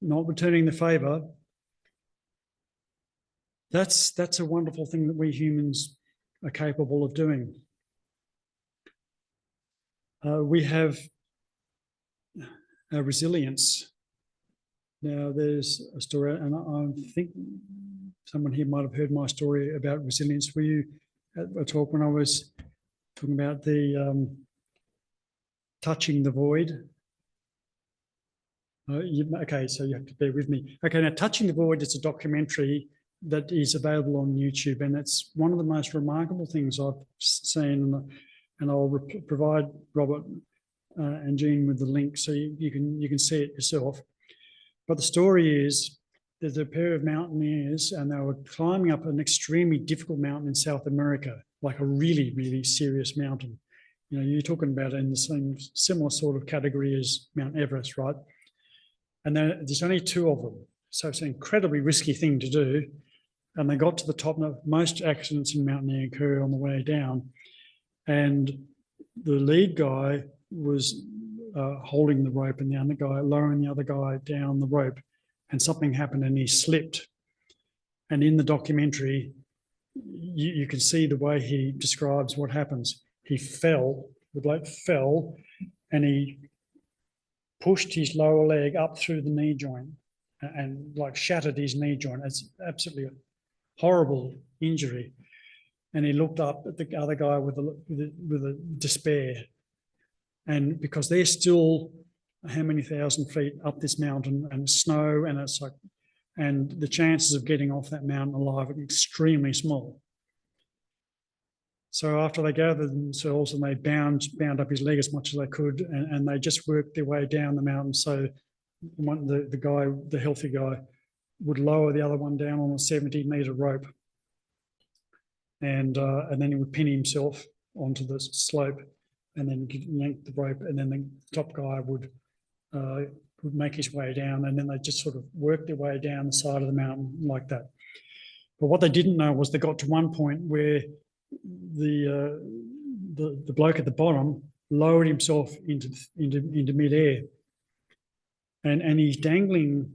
not returning the favour. That's a wonderful thing that we humans are capable of doing. We have resilience. Now, there's a story, and I think someone here might have heard my story about resilience. Were you at a talk when I was talking about the touching the void? Okay, so you have to bear with me. Okay, now Touching the Void is a documentary that is available on YouTube, and it's one of the most remarkable things I've seen. And I'll provide Robert and Jean with the link so you can see it yourself. But the story is there's a pair of mountaineers, and they were climbing up an extremely difficult mountain in South America, like a really, really serious mountain. You know, you're talking about in the same similar sort of category as Mount Everest, right? And there's only two of them. So it's an incredibly risky thing to do. And they got to the top. Now, most accidents in mountaineering occur on the way down. And the lead guy was holding the rope, and the other guy lowering the other guy down the rope. And something happened and he slipped. And in the documentary, you can see the way he describes what happens. He fell, the bloke fell, and he pushed his lower leg up through the knee joint and like shattered his knee joint. It's absolutely a horrible injury. And he looked up at the other guy with a despair. And because they're still how many thousand feet up this mountain, and snow, and it's like, and the chances of getting off that mountain alive are extremely small. So after they gathered themselves and they bound up his leg as much as they could, and they just worked their way down the mountain. So the guy, the healthy guy, would lower the other one down on a 70-meter rope, and then he would pin himself onto the slope, and then yank the rope, and then the top guy would make his way down, and then they just sort of worked their way down the side of the mountain like that. But what they didn't know was they got to one point where the bloke at the bottom lowered himself into midair, and he's dangling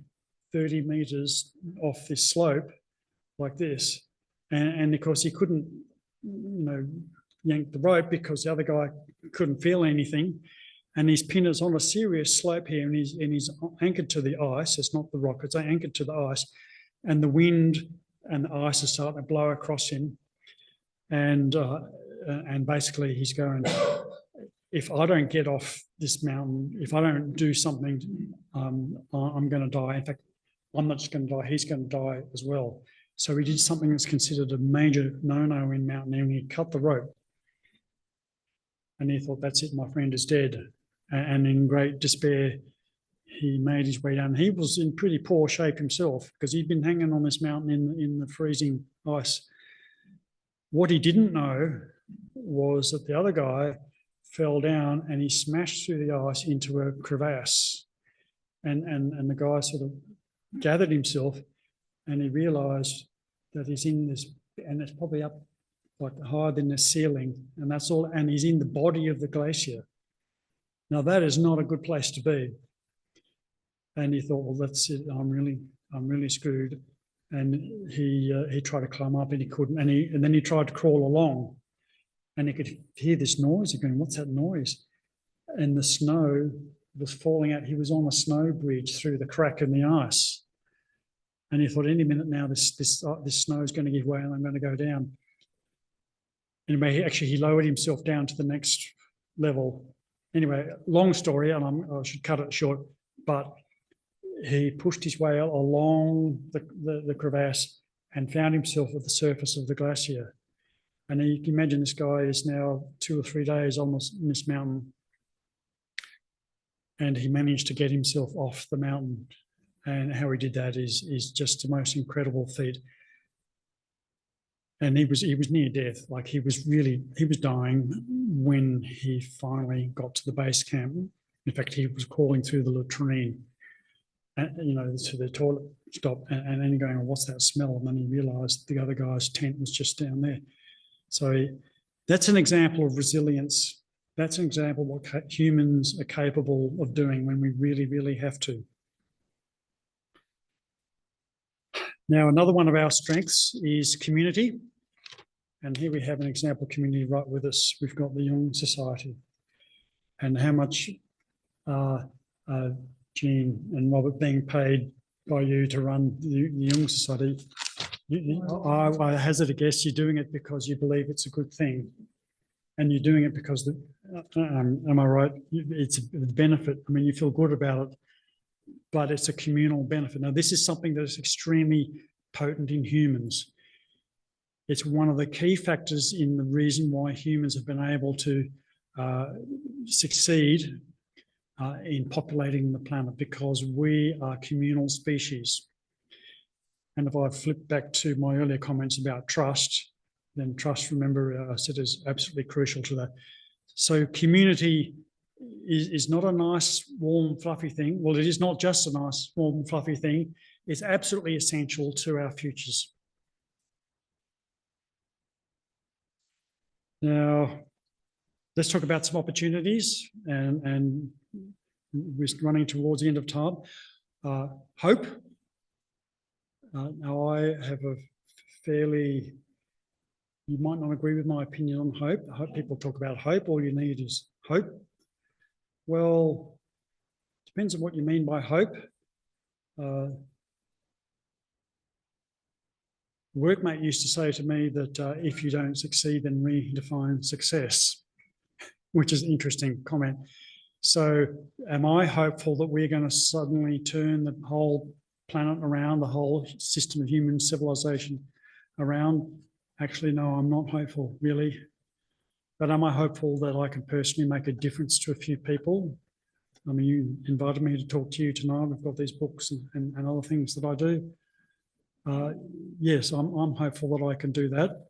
30 meters off this slope like this, and of course he couldn't, yank the rope because the other guy couldn't feel anything, and his pin is on a serious slope here, and he's anchored to the ice. It's not the rock; it's anchored to the ice, and the wind and the ice are starting to blow across him. And basically he's going, if I don't get off this mountain, if I don't do something, I'm going to die. In fact, I'm not just going to die, he's going to die as well. So he did something that's considered a major no-no in mountaineering. He cut the rope. And he thought, that's it, my friend is dead. And in great despair, he made his way down. He was in pretty poor shape himself because he'd been hanging on this mountain in the freezing ice. What he didn't know was that the other guy fell down and he smashed through the ice into a crevasse. And the guy sort of gathered himself, and he realised that he's in this, and it's probably up like higher than the ceiling, and that's all, and he's in the body of the glacier. Now that is not a good place to be. And he thought, well, that's it, I'm really screwed. And he tried to climb up and he couldn't, and then he tried to crawl along, and he could hear this noise again. What's that noise? And the snow was falling out. He was on a snow bridge through the crack in the ice, and he thought, any minute now this snow is going to give way and I'm going to go down. Anyway, he lowered himself down to the next level. Anyway, long story, and I should cut it short, but he pushed his way along the crevasse and found himself at the surface of the glacier. And you can imagine this guy is now 2 or 3 days on this mountain. And he managed to get himself off the mountain. And how he did that is just the most incredible feat. And he was near death. Like he was dying when he finally got to the base camp. In fact, he was crawling through the latrine, to the toilet stop, and then going, well, what's that smell? And then he realised the other guy's tent was just down there. So that's an example of resilience. That's an example of what humans are capable of doing when we really, really have to. Now, another one of our strengths is community. And here we have an example of community right with us. We've got the Jung Society. And how much Jean and Robert being paid by you to run the Jung Society. I hazard a guess you're doing it because you believe it's a good thing. And you're doing it because, am I right? It's a benefit. I mean, you feel good about it. but it's a communal benefit. Now, this is something that is extremely potent in humans. It's one of the key factors in the reason why humans have been able to succeed in populating the planet, because we are communal species. And if I flip back to my earlier comments about trust, then trust, remember, I said, is absolutely crucial to that. So community is not a nice, warm, fluffy thing. Well, it is not just a nice, warm, fluffy thing. It's absolutely essential to our futures. Now, let's talk about some opportunities, and we're running towards the end of time. Hope. Now, I have a fairly, you might not agree with my opinion on hope. I hope people talk about hope. All you need is hope. Well, depends on what you mean by hope. Workmate used to say to me that if you don't succeed, then redefine success, which is an interesting comment. So am I hopeful that we're going to suddenly turn the whole planet around, the whole system of human civilization around? Actually, no, I'm not hopeful, really. But am I hopeful that I can personally make a difference to a few people? I mean, you invited me to talk to you tonight. I've got these books and other things that I do. Yes, I'm hopeful that I can do that.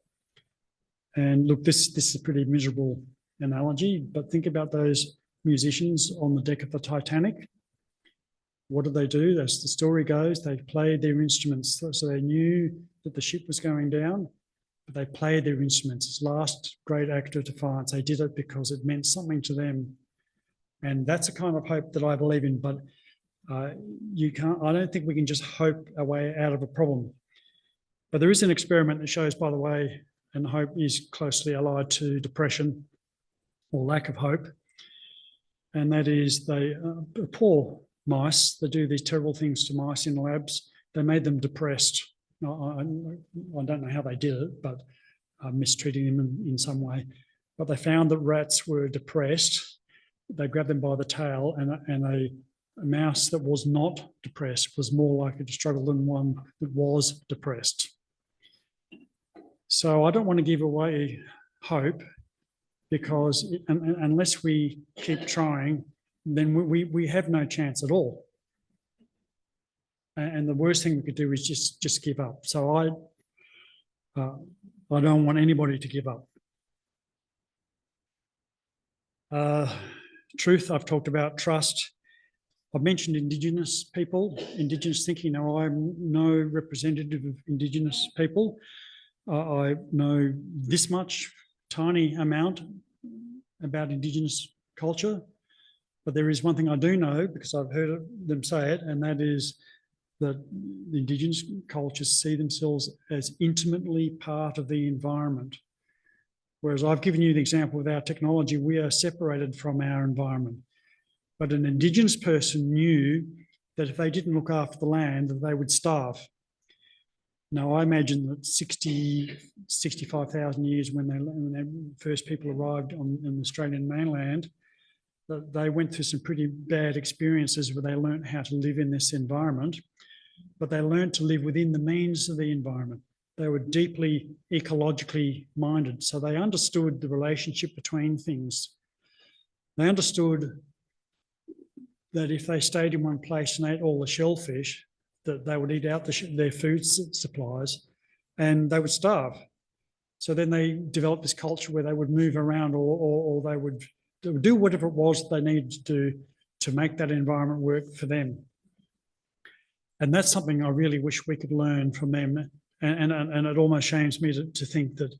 And look, this is a pretty miserable analogy, but think about those musicians on the deck of the Titanic. What did they do? As the story goes, they played their instruments. So they knew that the ship was going down, but they played their instruments. As last great act of defiance, they did it because it meant something to them. And that's a kind of hope that I believe in, but you can't, I don't think we can just hope our way out of a problem. But there is an experiment that shows, by the way, and hope is closely allied to depression or lack of hope. And that is they, poor mice, they do these terrible things to mice in labs. They made them depressed. Now, I don't know how they did it, but mistreating them in some way. But they found that rats were depressed. They grabbed them by the tail, and a mouse that was not depressed was more likely to struggle than one that was depressed. So I don't want to give away hope, because unless we keep trying, then we have no chance at all. And the worst thing we could do is just give up. So I don't want anybody to give up. Truth, I've talked about. Trust. I've mentioned Indigenous people, Indigenous thinking. Now, I'm no representative of Indigenous people. I know this much, tiny amount about Indigenous culture, but there is one thing I do know, because I've heard them say it, and that is that the Indigenous cultures see themselves as intimately part of the environment. Whereas I've given you the example with our technology, we are separated from our environment. But an Indigenous person knew that if they didn't look after the land, that they would starve. Now, I imagine that 65,000 years when the first people arrived on the Australian mainland, that they went through some pretty bad experiences where they learned how to live in this environment, but they learned to live within the means of the environment. They were deeply ecologically minded, so they understood the relationship between things. They understood that if they stayed in one place and ate all the shellfish, that they would eat out their food supplies and they would starve. So then they developed this culture where they would move around, or they would do whatever it was they needed to do to make that environment work for them. And that's something I really wish we could learn from them. And it almost shames me to think that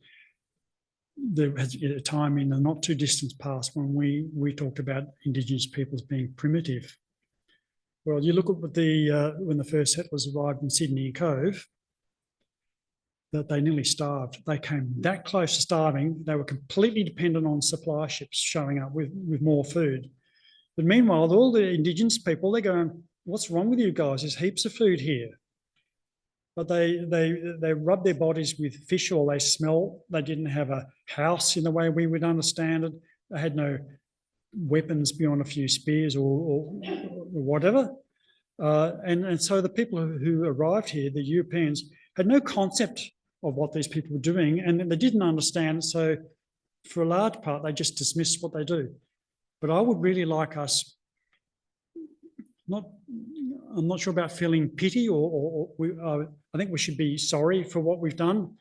there was a time in the not too distant past when we talked about Indigenous peoples being primitive. Well, you look at what when the first settlers arrived in Sydney Cove, that they nearly starved. They came that close to starving. They were completely dependent on supply ships showing up with more food. But meanwhile, all the Indigenous people, they're going, what's wrong with you guys? There's heaps of food here. But they rub their bodies with fish oil. They smell. They didn't have a house in the way we would understand it. They had no weapons beyond a few spears or whatever. And so the people who arrived here, the Europeans, had no concept of what these people were doing, and they didn't understand. So for a large part, they just dismissed what they do. But I would really like us, I'm not sure about feeling pity I think we should be sorry for what we've done,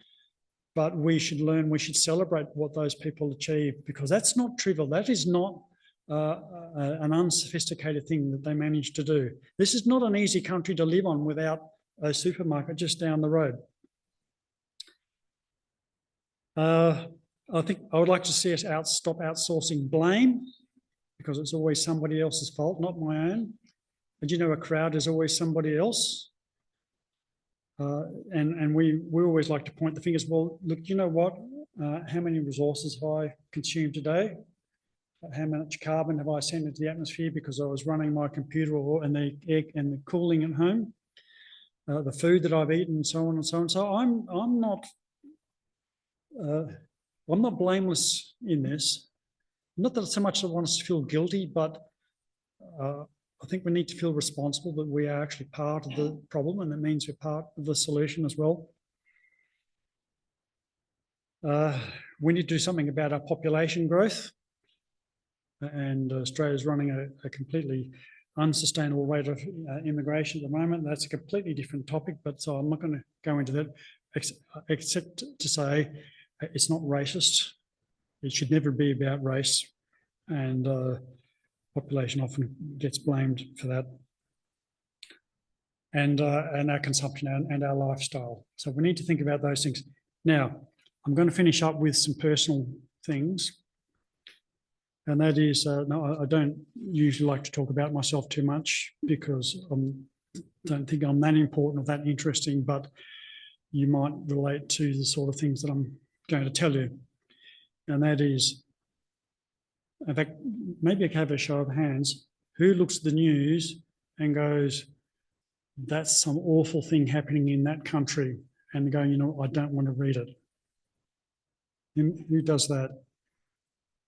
but we should learn, we should celebrate what those people achieved, because that's not trivial. That is not an unsophisticated thing that they managed to do. This is not an easy country to live on without a supermarket just down the road. I think I would like to see us stop outsourcing blame, because it's always somebody else's fault, not my own. But you know, a crowd is always somebody else. And we always like to point the fingers. Well, look, you know what? How many resources have I consumed today? How much carbon have I sent into the atmosphere because I was running my computer and the cooling at home? The food that I've eaten, and so on and so on. So I'm not blameless in this. Not that so much I want us to feel guilty, but I think we need to feel responsible that we are actually part of the problem, and that means we're part of the solution as well. We need to do something about our population growth, and Australia's running a completely unsustainable rate of immigration at the moment. That's a completely different topic, but so I'm not going to go into that, except to say it's not racist. It should never be about race, and population often gets blamed for that, and our consumption and our lifestyle. So we need to think about those things. Now, I'm going to finish up with some personal things, and that is, no, I don't usually like to talk about myself too much because I don't think I'm that important or that interesting, but you might relate to the sort of things that I'm going to tell you, and that is, in fact, maybe I can have a show of hands. Who looks at the news and goes, that's some awful thing happening in that country, and going, you know, I don't want to read it? Who does that?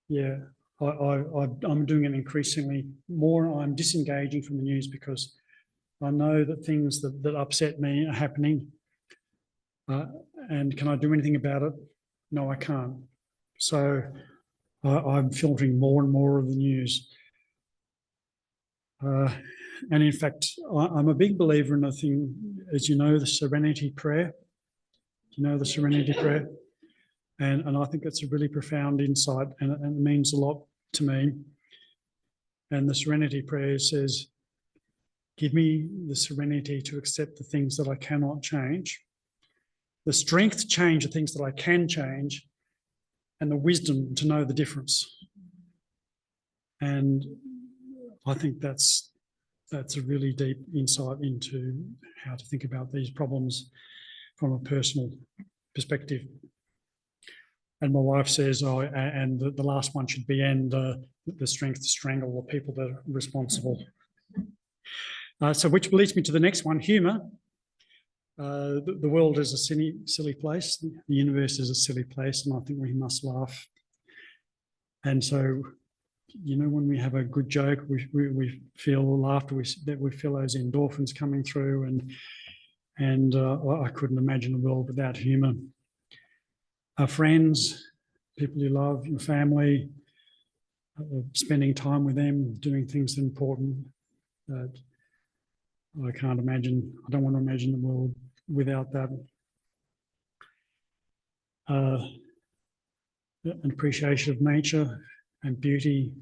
Yeah, I'm doing it increasingly more. I'm disengaging from the news because I know that things that upset me are happening. And can I do anything about it? No, I can't. So I'm filtering more and more of the news. And in fact, I'm a big believer in a thing, as you know, the Serenity Prayer. You know the Serenity Prayer? And I think it's a really profound insight, and it means a lot to me. And the Serenity Prayer says, give me the serenity to accept the things that I cannot change, the strength to change the things that I can change, and the wisdom to know the difference. And I think that's a really deep insight into how to think about these problems from a personal perspective. And my wife says, oh, and the last one should be, and the strength to strangle the people that are responsible. So which leads me to the next one, humour. The world is a silly place. The universe is a silly place, and I think we must laugh. And so, you know, when we have a good joke, we feel laughter, we feel those endorphins coming through, and I couldn't imagine a world without humour. Our friends, people you love, your family, spending time with them, doing things important. I can't imagine, I don't want to imagine the world without that. An appreciation of nature and beauty.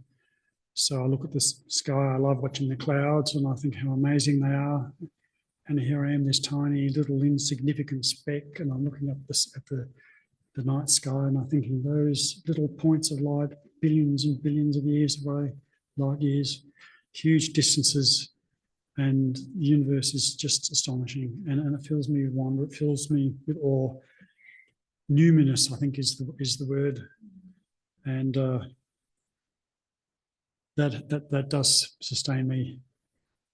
So I look at the sky, I love watching the clouds, and I think how amazing they are. And here I am, this tiny little insignificant speck, and I'm looking up at the night sky, and I'm thinking those little points of light, billions and billions of years away, light years, huge distances, and the universe is just astonishing, and it fills me with wonder, it fills me with awe. Numinous, I think, is the word, and that does sustain me.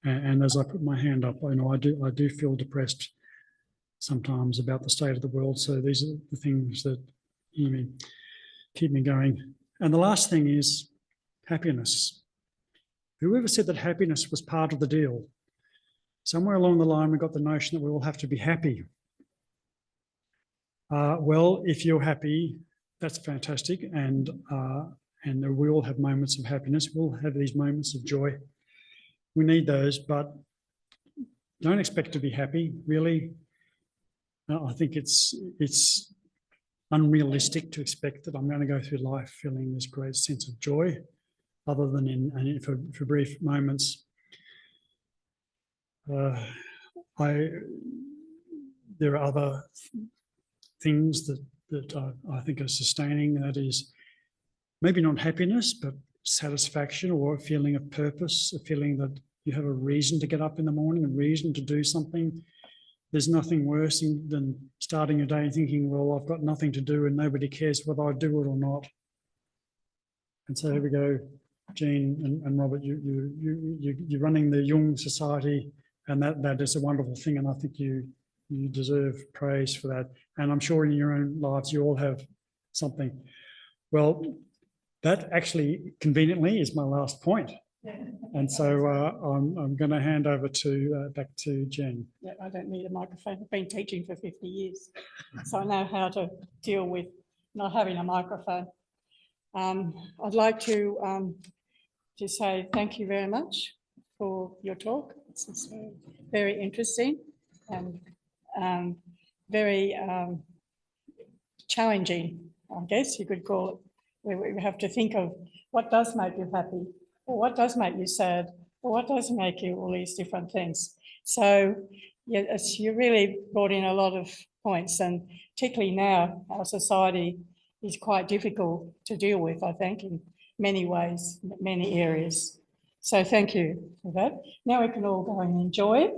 And as I put my hand up, you know, I do feel depressed sometimes about the state of the world. So these are the things that keep me going. And the last thing is happiness. Whoever said that happiness was part of the deal? somewhere along the line, we got the notion that we all have to be happy. Well, if you're happy, that's fantastic. And we all have moments of happiness. We'll have these moments of joy. We need those, but don't expect to be happy, really. I think it's unrealistic to expect that I'm going to go through life feeling this great sense of joy, other than for brief moments. There are other things that I think are sustaining. That is maybe not happiness, but satisfaction or a feeling of purpose, a feeling that you have a reason to get up in the morning, a reason to do something. There's nothing worse than starting a day thinking, well, I've got nothing to do and nobody cares whether I do it or not. And so here we go, Jean and Robert, you're running the Jung Society, and that is a wonderful thing, and I think you deserve praise for that. And I'm sure in your own lives you all have something. Well, that actually conveniently is my last point. And so I'm going to hand over back to Jen. Yeah, I don't need a microphone. I've been teaching for 50 years, so I know how to deal with not having a microphone. I'd like to say thank you very much for your talk. It's very interesting and very challenging, I guess you could call it. We have to think of what does make you happy, or what does make you sad, or what does make you all these different things. So yes, you really brought in a lot of points, and particularly now our society is quite difficult to deal with, I think, in many ways, many areas. So thank you for that. Now we can all go and enjoy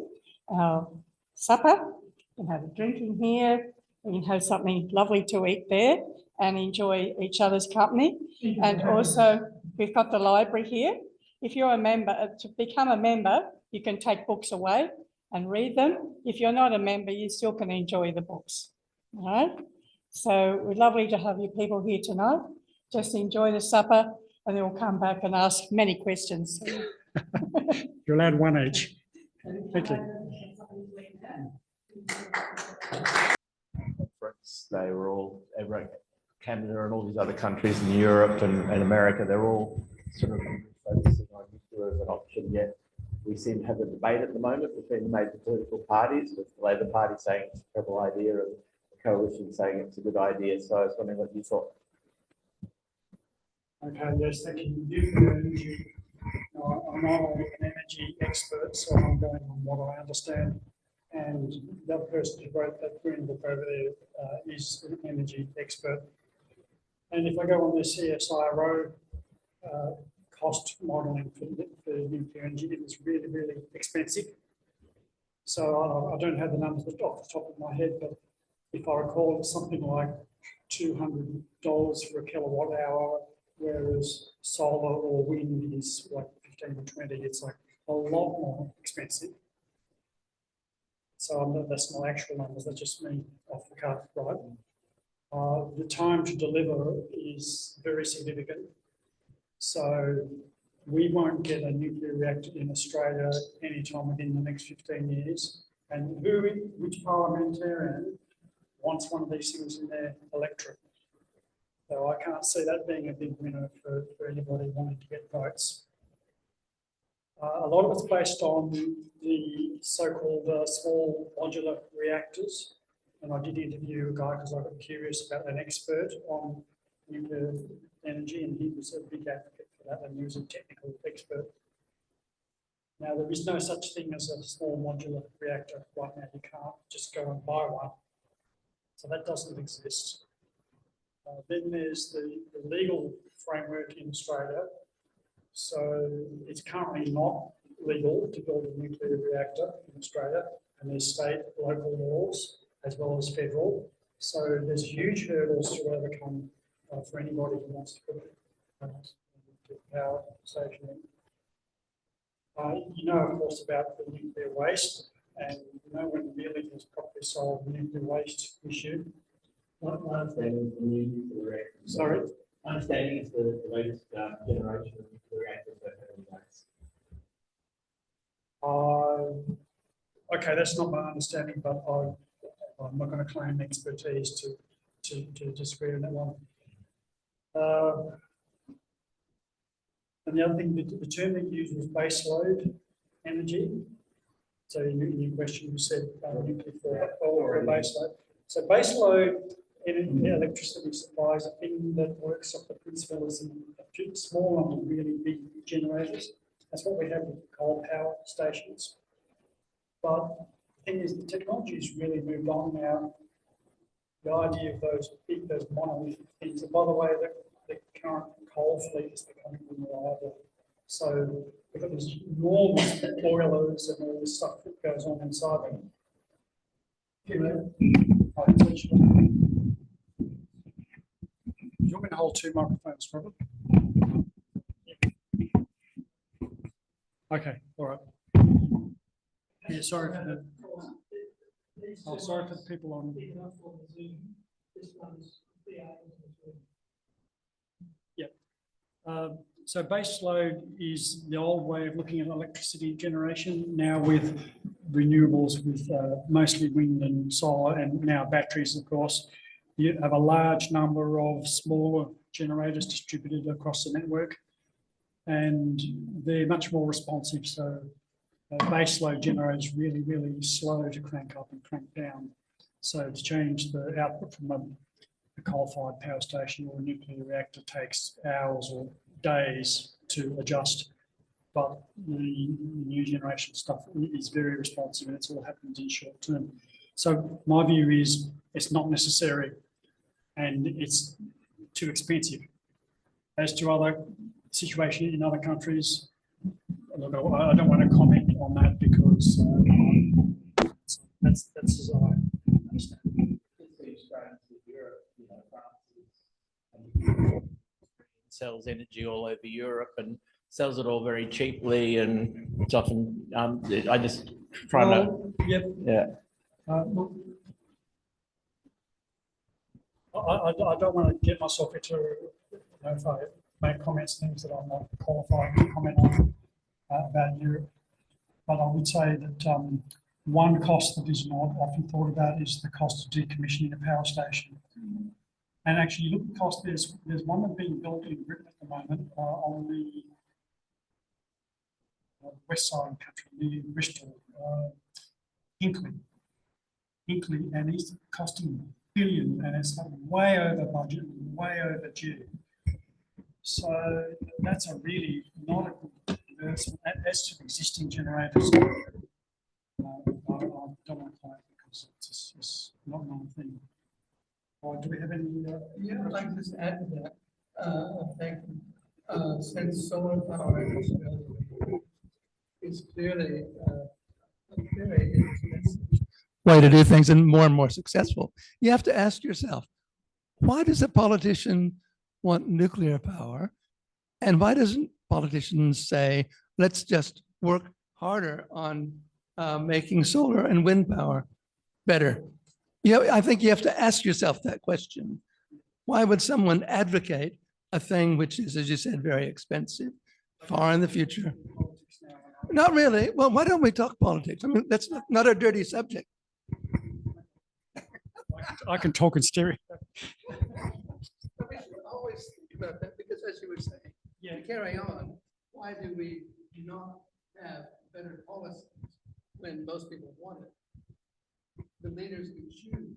our supper. We can have a drink in here. We can have something lovely to eat there and enjoy each other's company. And also, we've got the library here. If you're a member, to become a member, you can take books away and read them. If you're not a member, you still can enjoy the books. All right? So we're lovely to have you people here tonight. Just enjoy the supper, and then we'll come back and ask many questions. You're allowed one each. Thank you. They were all, Canada and all these other countries in Europe and America, they're all sort of focusing on nuclear as an option, yet we seem to have a debate at the moment between the major political parties, with the Labor Party saying it's a terrible idea and the Coalition saying it's a good idea. So I was wondering what you thought. Okay, yes, thank you. Nuclear energy. I'm not an energy expert, so I'm going on what I understand. And the other person who wrote that green book over there is an energy expert. And if I go on the CSIRO cost modelling for nuclear energy, it is really, really expensive. So I don't have the numbers off the top of my head, but if I recall, it's something like $200 for a kilowatt hour, whereas solar or wind is like 15 to 20. It's like a lot more expensive. So that's not actual numbers, that's just me off the cuff, right? The time to deliver is very significant. So we won't get a nuclear reactor in Australia anytime within the next 15 years. And which parliamentarian wants one of these things in their electorate? So I can't see that being a big winner for anybody wanting to get votes. A lot of it's based on the so-called small modular reactors. And I did interview a guy because I got curious about an expert on nuclear energy, and he was a big advocate for that, and he was a technical expert. Now, there is no such thing as a small modular reactor right now. You can't just go and buy one. So that doesn't exist. Then there's the legal framework in Australia. So it's currently not legal to build a nuclear reactor in Australia, and there's state, local laws as well as federal. So there's huge hurdles to overcome for anybody who wants to put a power station in. You know, of course, about the nuclear waste, and no one really has properly solved the nuclear waste issue. My understanding is the new nuclear reactors. Sorry? My understanding is the latest generation of nuclear reactors that have been Okay, that's not my understanding, but I'm not going to claim expertise to disagree on that one. And the other thing, the term that you used was base load energy. So in your question, you said nuclear for base load. So base load electricity supply is a thing that works off the principle is a small number of really big generators. That's what we have with coal power stations. But the thing is, the technology has really moved on now. The idea of those monolithic things, and by the way, the current coal fleet is becoming unreliable. So we've got these enormous boilers and all this stuff that goes on inside them. You want me to hold two microphones, Robert? Okay, all right. Yeah, sorry for the. Oh, sorry for the people on. Yep. So base load is the old way of looking at electricity generation, now with renewables, with mostly wind and solar, and now batteries, of course. You have a large number of smaller generators distributed across the network, and they're much more responsive. So base load generators really, really slow to crank up and crank down. So to change the output from a coal-fired power station or a nuclear reactor takes hours or days to adjust. But the new generation stuff is very responsive, and it's all happens in short term. So my view is it's not necessary and it's too expensive. As to other situations in other countries, look, I don't want to comment on that because that's as I understand it. Sells energy all over Europe and sells it all very cheaply, and it's often I just try to. Yep. Yeah. Look, I don't want to get myself into, if I make comments, things that I'm not qualified to comment on about Europe. But I would say that one cost that is not often thought about is the cost of decommissioning a power station. And actually, you look at the cost, there's one that's being built in Britain at the moment on the west side of the country, near Bristol, Hinkley, and it's costing $1 billion, and it's like way over budget, way over due. So that's a really not a good investment. As to existing generators, I don't want to comment because it's not my thing. Do we have any? Yeah, I'd like to just add to that. Thank you. Since solar power is clearly very inexpensive way to do things and more successful, you have to ask yourself, why does a politician want nuclear power? And why doesn't politicians say, let's just work harder on making solar and wind power better? I think you have to ask yourself that question. Why would someone advocate a thing which is, as you said, very expensive, far in the future? Not really. Well, why don't we talk politics? I mean, that's not a dirty subject. I can talk in stereo. We should always think about that because, as you were saying, to carry on, why do we not have better policies when most people want it? The leaders who choose.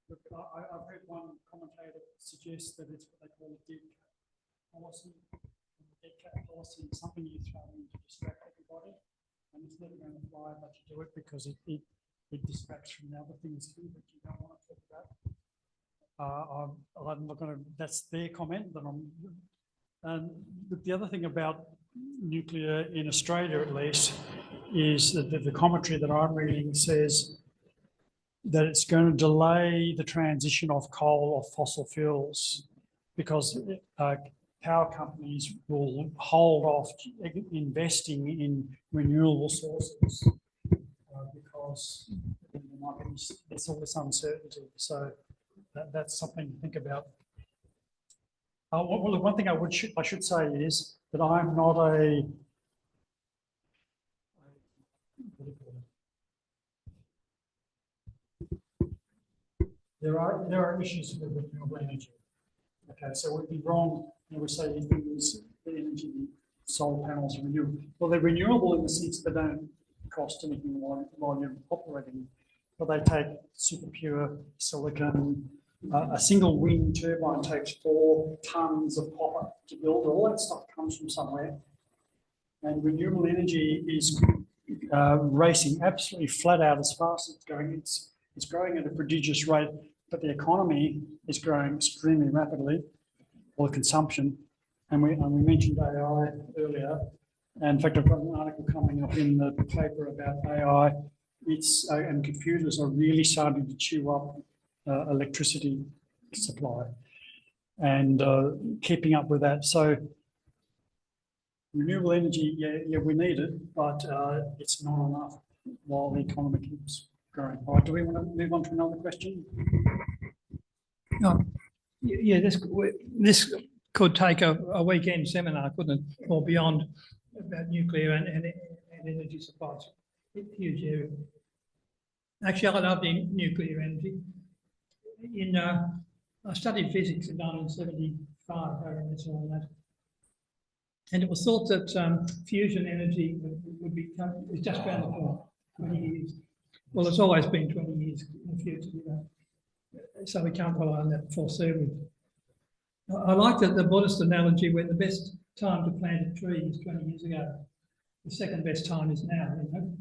Look, I've heard one commentator suggest that it's what they call a dead cat policy. Dead cat policy is something you throw in to distract everybody, and it's never going to fly, but you do it because it distracts from the other things too that you don't want to talk about. I'm not going to. That's their comment. But but the other thing about nuclear in Australia, at least, is that the commentary that I'm reading says that it's going to delay the transition of coal or fossil fuels because power companies will hold off investing in renewable sources because there's all this uncertainty. So that's something to think about. Well, one thing I should say is that I'm not there are issues with renewable energy. Okay, so we'd be wrong when we say the energy solar panels are renewable. Well, they're renewable in the sense they don't cost anything while you're operating, but they take super pure silicon. A single wind turbine takes 4 tons of copper to build. All that stuff comes from somewhere, and renewable energy is racing absolutely flat out as fast as it's going. It's growing at a prodigious rate, but the economy is growing extremely rapidly, or consumption. And we mentioned AI earlier. And in fact, I've got an article coming up in the paper about AI. And computers are really starting to chew up electricity supply and keeping up with that. So renewable energy, yeah, we need it, but it's not enough while the economy keeps growing. All right, do we want to move on to another question? No. Yeah, this could take a weekend seminar, couldn't it, or beyond, about nuclear and energy supplies. Huge area. Actually, I love the nuclear energy. I studied physics in 1975, on that. And it was thought that fusion energy would become, it's just around the corner, 20 years. Well, it's always been 20 years in the future, you know. So we can't rely on that foreseeable. I like that the Buddhist analogy where the best time to plant a tree is 20 years ago. The second best time is now, you know.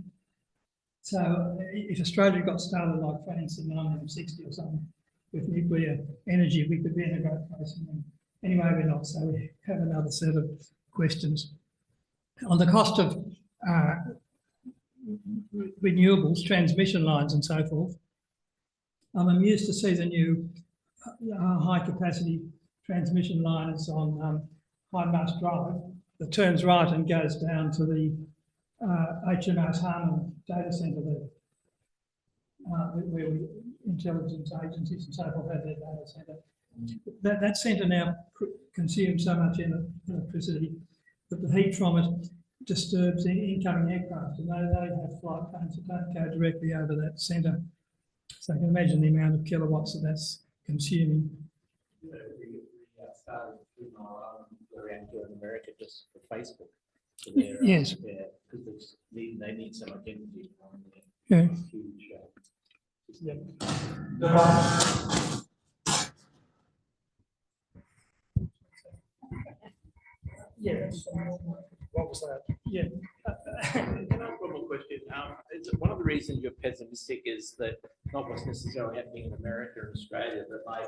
So if Australia got started like France in 1960 or something with nuclear energy, we could be in a great place. Anyway, we're not, so we have another set of questions. On the cost of renewables, transmission lines and so forth, I'm amused to see the new high-capacity transmission lines on Hindmarsh Drive that turns right and goes down to the HMAS Harman data centre there, where intelligence agencies and so forth have their data centre. That centre now consumes so much electricity that the heat from it disturbs incoming aircraft, and they have flight planes that don't go directly over that centre. So you can imagine the amount of kilowatts that that's consuming. Started reactor in America just for Facebook. So they're, Yes. Because they need so much energy. Yeah. Huge. Yeah. What was that? Yeah. Another problem question. One of the reasons you're pessimistic is that not what's necessarily happening in America and Australia, but like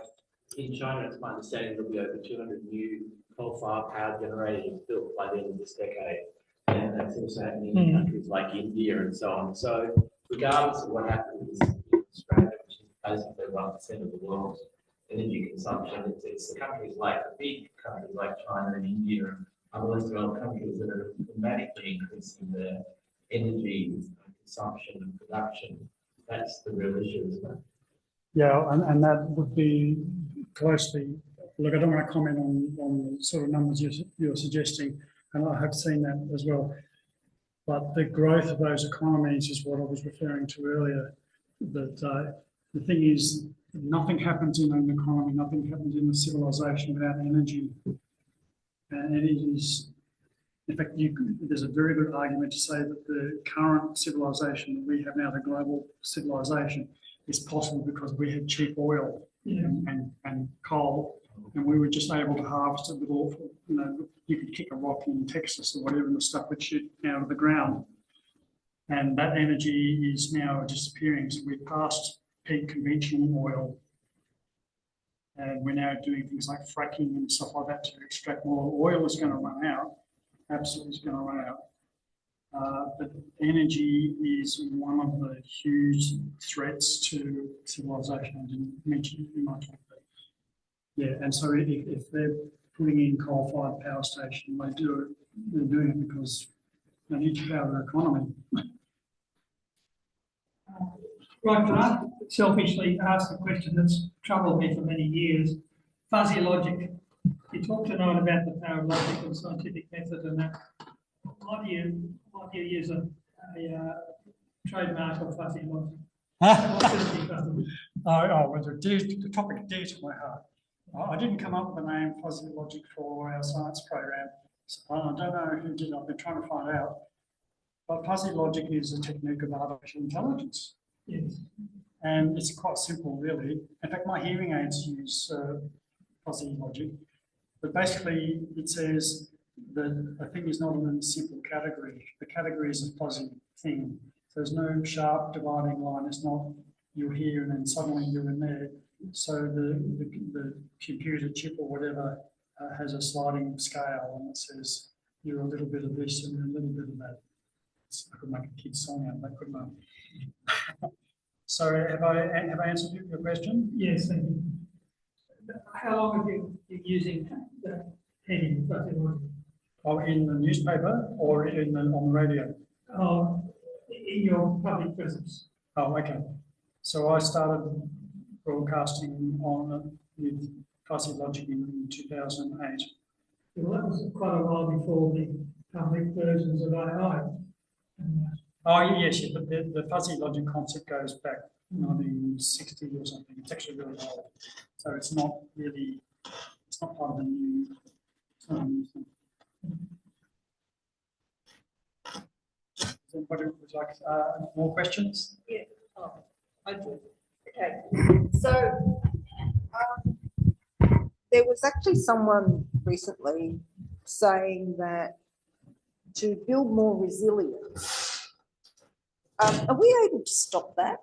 in China, it's my understanding there'll be over 200 new coal-fired power generators built by the end of this decade. And that's also happening in countries like India and so on. So regardless of what happens in Australia, which is basically 1% of the world's energy consumption, it's the countries like the big countries like China and India and other less developed countries that are dramatically increasing their energy consumption and production. That's the real issue, isn't it? Yeah, and that would be closely, look, I don't want to comment on the sort of numbers you're suggesting, and I have seen that as well. But the growth of those economies is what I was referring to earlier. That the thing is, nothing happens in an economy, nothing happens in a civilization without energy. And it is, in fact, there's a very good argument to say that the current civilization that we have now, the global civilization, is possible because we had cheap oil and coal, and we were just able to harvest it with awful, you know, you could kick a rock in Texas or whatever and the stuff would shoot out of the ground. And that energy is now disappearing. So we're past peak conventional oil. And we're now doing things like fracking and stuff like that to extract more. Oil is going to run out, absolutely is going to run out. But energy is one of the huge threats to civilization. I didn't mention it in my talk. Yeah, and so if they're putting in coal-fired power station, they're doing it because they need to power their economy. Right, can I selfishly ask a question that's troubled me for many years? Fuzzy logic. You talked tonight about the power of logic and scientific method and that. Why do you use a trademark of fuzzy logic? Oh, well, the topic dear to my heart. I didn't come up with the name fuzzy logic for our science program. So I don't know who did. I've been trying to find out. But fuzzy logic is a technique of artificial intelligence. Yes. And it's quite simple, really. In fact, my hearing aids use fuzzy logic. But basically, it says that a thing is not in a simple category. The category is a fuzzy thing. There's no sharp dividing line. It's not you're here and then suddenly you're in there. So the computer chip or whatever has a sliding scale, and it says you're a little bit of this and a little bit of that. I could make a kid's song out of that, couldn't I? So have I answered your question? Yes, thank you. How long have you been using the heading? Oh, in the newspaper or on the radio? In your public presence. Oh, okay. So I started broadcasting on with fuzzy logic in 2008. Well, that was quite a while before the public versions of AI. Oh, yes, but the fuzzy logic concept goes back 1960 or something. It's actually really old. So it's not really, it's not part of the new, it's not a new thing. Anybody would like more questions? Yeah, I do. Okay, so there was actually someone recently saying that to build more resilience, are we able to stop that?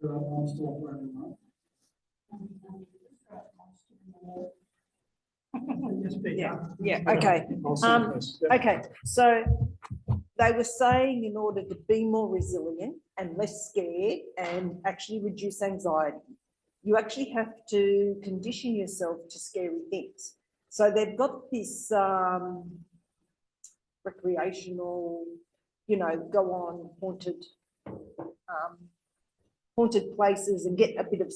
I'm still operating, right? Yeah, okay. I'll see this. Yeah. Okay, so they were saying in order to be more resilient and less scared and actually reduce anxiety, you actually have to condition yourself to scary things. So they've got this recreational, go on haunted places and get a bit of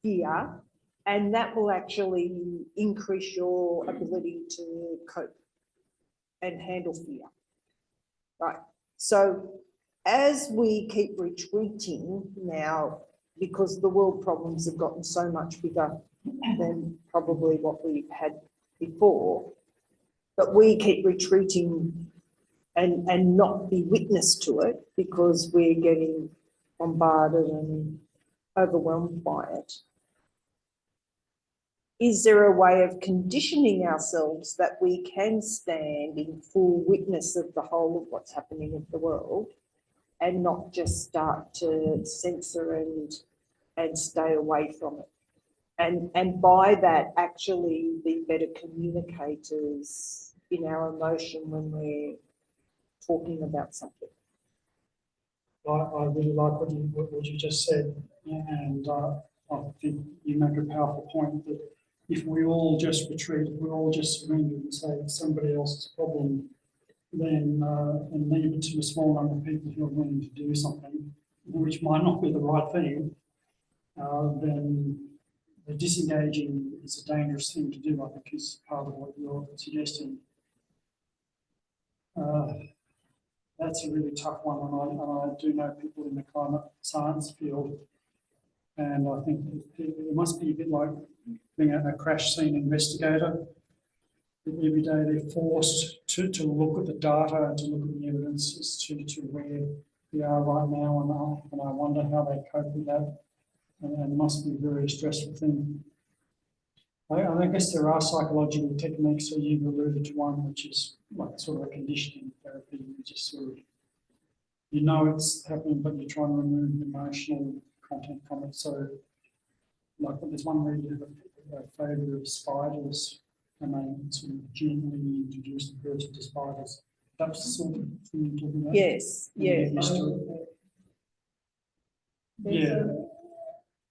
fear, and that will actually increase your ability to cope and handle fear. Right. So as we keep retreating now, because the world problems have gotten so much bigger than probably what we've had before, but we keep retreating and not be witness to it because we're getting bombarded and overwhelmed by it. Is there a way of conditioning ourselves that we can stand in full witness of the whole of what's happening in the world and not just start to censor and stay away from it? And by that, actually be better communicators in our emotion when we're talking about something. I really like what you just said, and I think you make a powerful point that if we all just retreat, if we all just surrender and say it's somebody else's problem, then and leave it to a small number of people who are willing to do something, which might not be the right thing, then the disengaging is a dangerous thing to do, I think, is part of what you're suggesting. That's a really tough one, and I do know people in the climate science field, and I think it must be a bit like being a crash scene investigator. Every day they're forced to look at the data and to look at the evidence as to where we are right now, and I wonder how they cope with that, and it must be a very stressful thing. I guess there are psychological techniques, so you've alluded to one, which is like sort of a conditioning therapy. You just sort of, it's happening, but you're trying to remove the emotional content from it. So, like, there's one where you have a phobia of spiders, and they sort of gently introduce the person to spiders. That's the sort of thing you're talking about? Yes, yes. Yeah.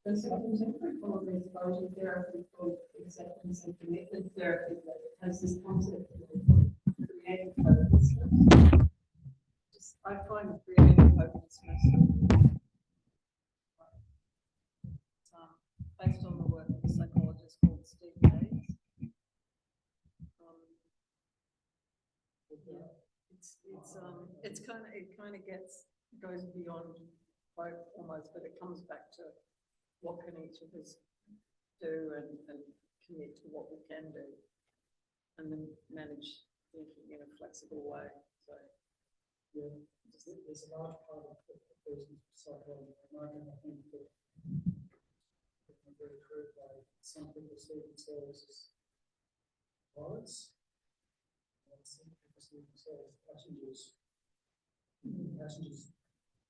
There's a contemporary form of exposure therapy called acceptance and commitment therapy that has this concept of creative hopelessness. I find creative hopelessness based on the work of a psychologist called Steve Hayes. It's kind of, it kind of goes beyond hope almost, but it comes back to what can each of us do and commit to what we can do, and then manage thinking in a flexible way, so. Yeah, there's a large part of the person's psychology. I think that in a very crude way, some people see themselves as pilots, and some people see themselves as passengers. Passengers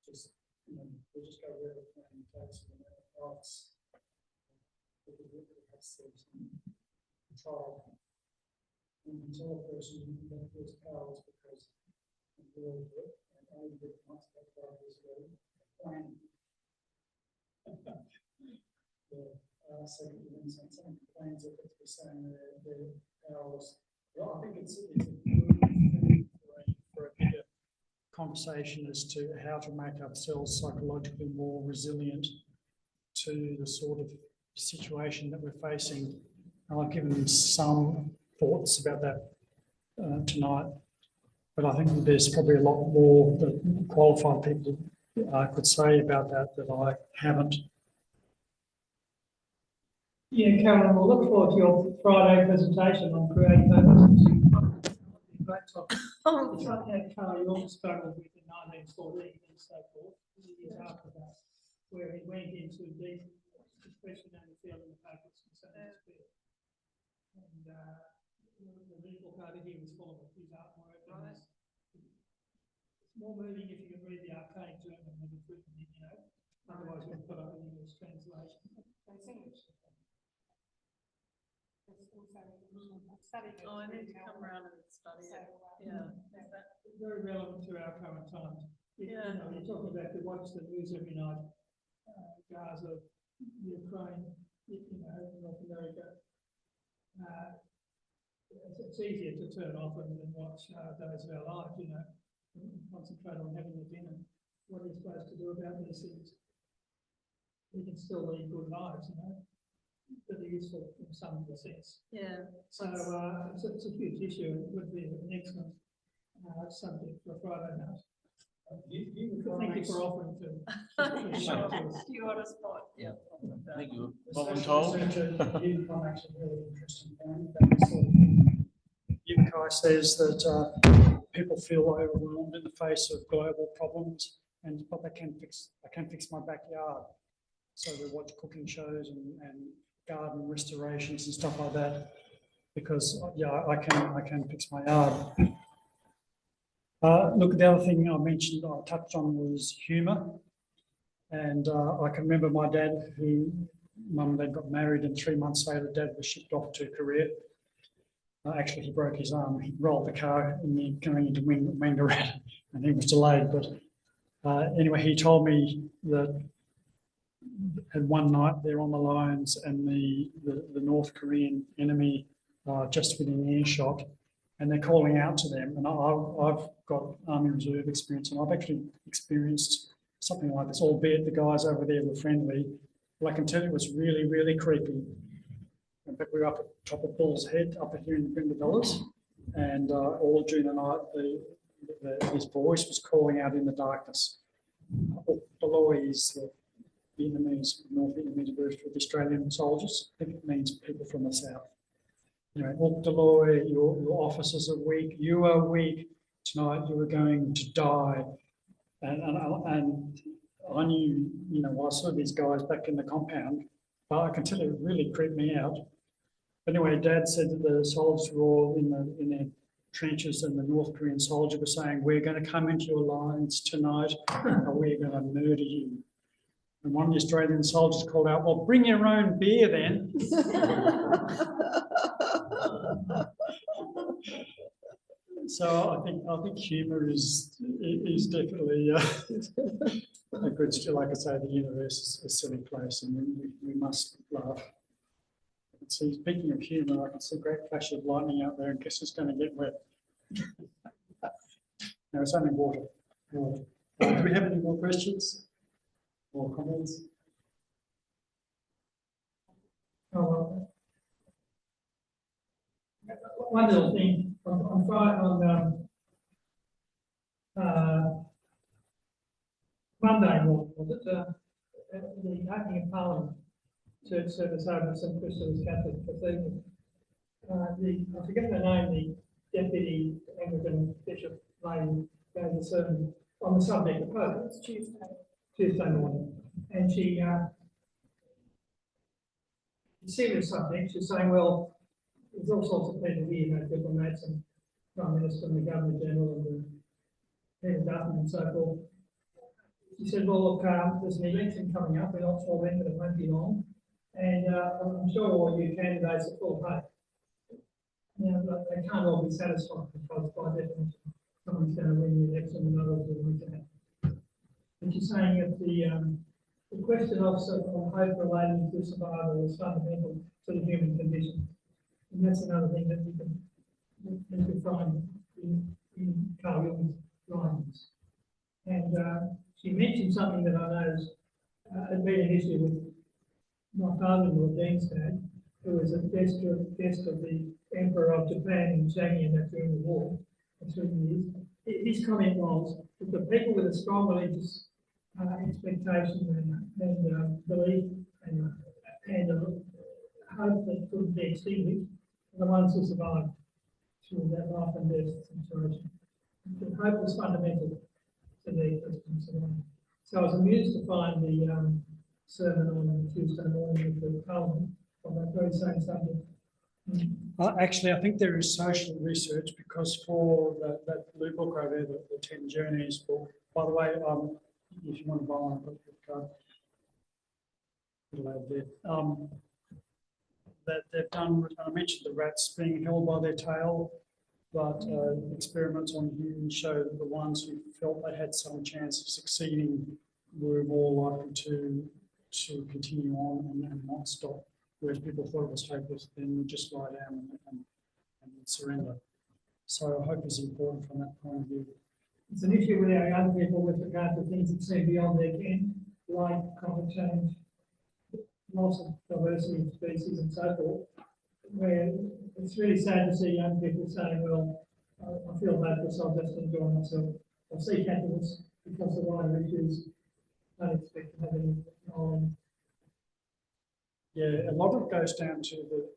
just, they just go wherever the plane takes them, and pilots have some control. And until a person gets powers because and I did once about 5 years ago, plane. So some planes are saying their powers. Well, I think it's a for a bigger conversation as to how to make ourselves psychologically more resilient to the sort of situation that we're facing. And I've given some thoughts about that tonight. But I think there's probably a lot more that qualified people could say about that I haven't. Yeah, Karen, we'll look forward to your Friday presentation on creative purposes. Great topic. It's like that Carl Jung struggled with in 1914 and so forth, years after that, where he went into deep depression and feeling the focus and so on. And the little book over here was full of his artwork. Right. It's more moving if you can read the archaic German than it's written in, otherwise we'll put up an English translation. It's English. Oh, I need to come around and study it. Yeah. Very relevant to our current times. Yeah. You're talking about, you watch the news every night, Gaza, Ukraine, North America. It's easier to turn off and watch Days of Our Lives, and concentrate on having a dinner. What are you supposed to do about these things? We can still lead good lives, that are useful in some sense. Yeah. So it's a huge issue. It would be an excellent subject for Friday night. Thank you for offering to. You on a spot. Yeah. Thank you. Voluntold. Kai says that people feel overwhelmed in the face of global problems, but I can fix my backyard. So they watch cooking shows and garden restorations and stuff like that, because I can fix my yard. Look, the other thing I mentioned, I touched on, was humour. And I can remember my dad, Mum and Dad got married, and 3 months later, Dad was shipped off to Korea. Actually, he broke his arm. He rolled the car going into Wangaratta, and he was delayed. But anyway, he told me that one night they're on the lines, and the North Korean enemy just within earshot, and they're calling out to them. And I've got Army Reserve experience, and I've actually experienced something like this, albeit the guys over there were friendly. But I can tell you it was really, really creepy. In fact, we were up at top of Bull's Head, up here in the Grindavellas, and all during the night, his voice was calling out in the darkness. Beloy is the Vietnamese, North Vietnamese version of the Australian soldiers. I think it means people from the south. Deloy, your officers are weak. You are weak. Tonight you are going to die. And I knew, I saw these guys back in the compound, but I can tell you it really creeped me out. Anyway, Dad said that the soldiers were all in their trenches, and the North Korean soldier was saying, "We're going to come into your lines tonight, and we're going to murder you." And one of the Australian soldiers called out, "Well, bring your own beer then." So I think humour is definitely a good. Like I say, the universe is a silly place, and we must laugh. See, speaking of humour, I can see a great flash of lightning out there, and guess it's going to get wet. No, it's only water. Do we have any more questions or comments? One little thing on Friday, on Monday morning, was it, the opening of Parliament church service over at St Christopher's Catholic Cathedral. I forget the name, the deputy Anglican bishop lady gave a sermon on the subject of hope. It's Tuesday morning, and she, serious subject, she's saying, well, there's all sorts of people here, you know, diplomats and Prime Minister and the Governor General and the head of government and so forth. She said, well, look, there's an election coming up, we're not sure when, but it won't be long. And I'm sure all you candidates are full of hope. Now, but they can't all be satisfied because by definition, someone's going to win the election and others will lose out. And she's saying that the question of hope relating to survival is fundamental to the human condition. And that's another thing that we can find in Carl Jung's writings. And she mentioned something that I know had been an issue with my father-in-law, Dean's dad, who was a guest of the Emperor of Japan in Shanghai during the war for 2 years. His comment was that the people with a strong religious expectation and belief and hope that couldn't be extinguished are the ones who survived through that life and death situation. The hope was fundamental to their Christian survival. So I was amused to find the sermon on Tuesday morning with the Parliament on that very same subject. Actually, I think there is social research because for that blue book over there, the 10 Journeys book, by the way, if you want to buy one, put it'll add there. That they've done, I mentioned the rats being held by their tail, but experiments on humans show that the ones who felt they had some chance of succeeding were more likely to continue on and not stop. Whereas people thought it was hopeless, then just lie down and surrender. So hope is important from that point of view. It's an issue with our young people with regard to things that seem beyond their ken, like climate change, loss of diversity of species and so forth, where it's really sad to see young people saying, well, I feel hopeless, I'll just enjoy myself. I'll seek happiness because the wider issues don't expect to have any knowledge. Yeah, a lot of it goes down to the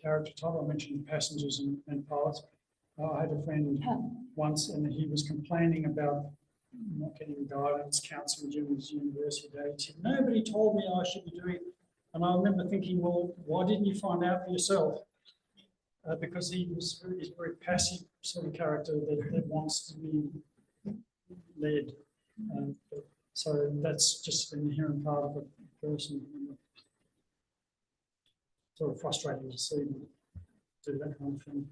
character type. I mentioned passengers and pilots. I had a friend once and he was complaining about not getting guidance counselling during his university days. He said, nobody told me I should be doing it. And I remember thinking, well, why didn't you find out for yourself? Because he's a very passive sort of character that wants to be led. So that's just an inherent part of a person. Sort of frustrating to see them do that kind of thing.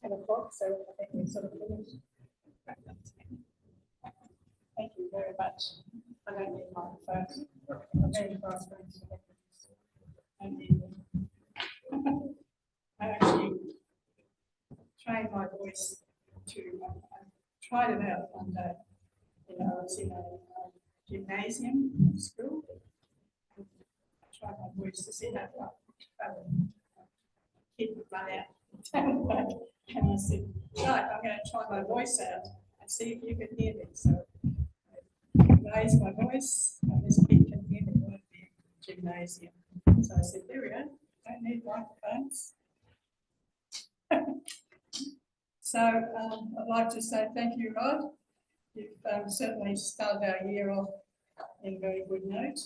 10 o'clock, so I think we're sort of finished. Thank you very much. I don't need microphones. I'm very fast. I actually trained my voice to, I tried it out one day. I was in a gymnasium school. I tried my voice to see how far kid would run out. And I said, right, I'm going to try my voice out and see if you can hear me. So I raised my voice, and this kid can hear me in the gymnasium. So I said, there we go, don't need microphones. So I'd like to say thank you, Rod. You've certainly started our year off in a very good note.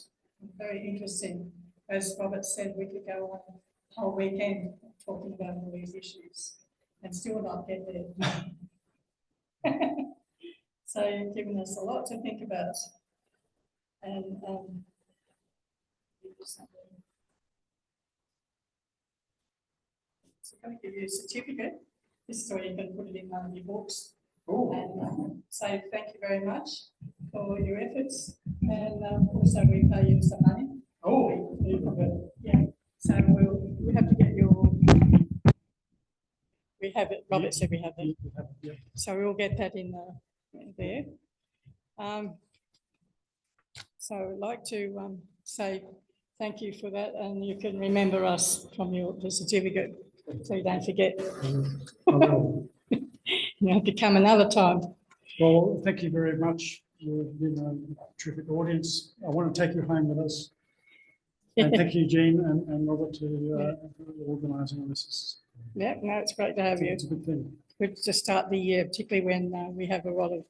Very interesting. As Robert said, we could go on a whole weekend talking about all these issues and still not get there. So you've given us a lot to think about. And so I'm going to give you a certificate. This is where you can put it in one of your books. And say thank you very much for your efforts. And also we pay you some money. Oh, yeah. So we have to get your. We have it. Robert said we have it. So we'll get that in there. So I'd like to say thank you for that, and you can remember us from the certificate, so you don't forget. You have to come another time. Well, thank you very much. You've been a terrific audience. I want to take you home with us. And thank you, Jean and Robert, to organising all this. Yeah, no, it's great to have you. It's a good thing. Good to start the year, particularly when we have a lot of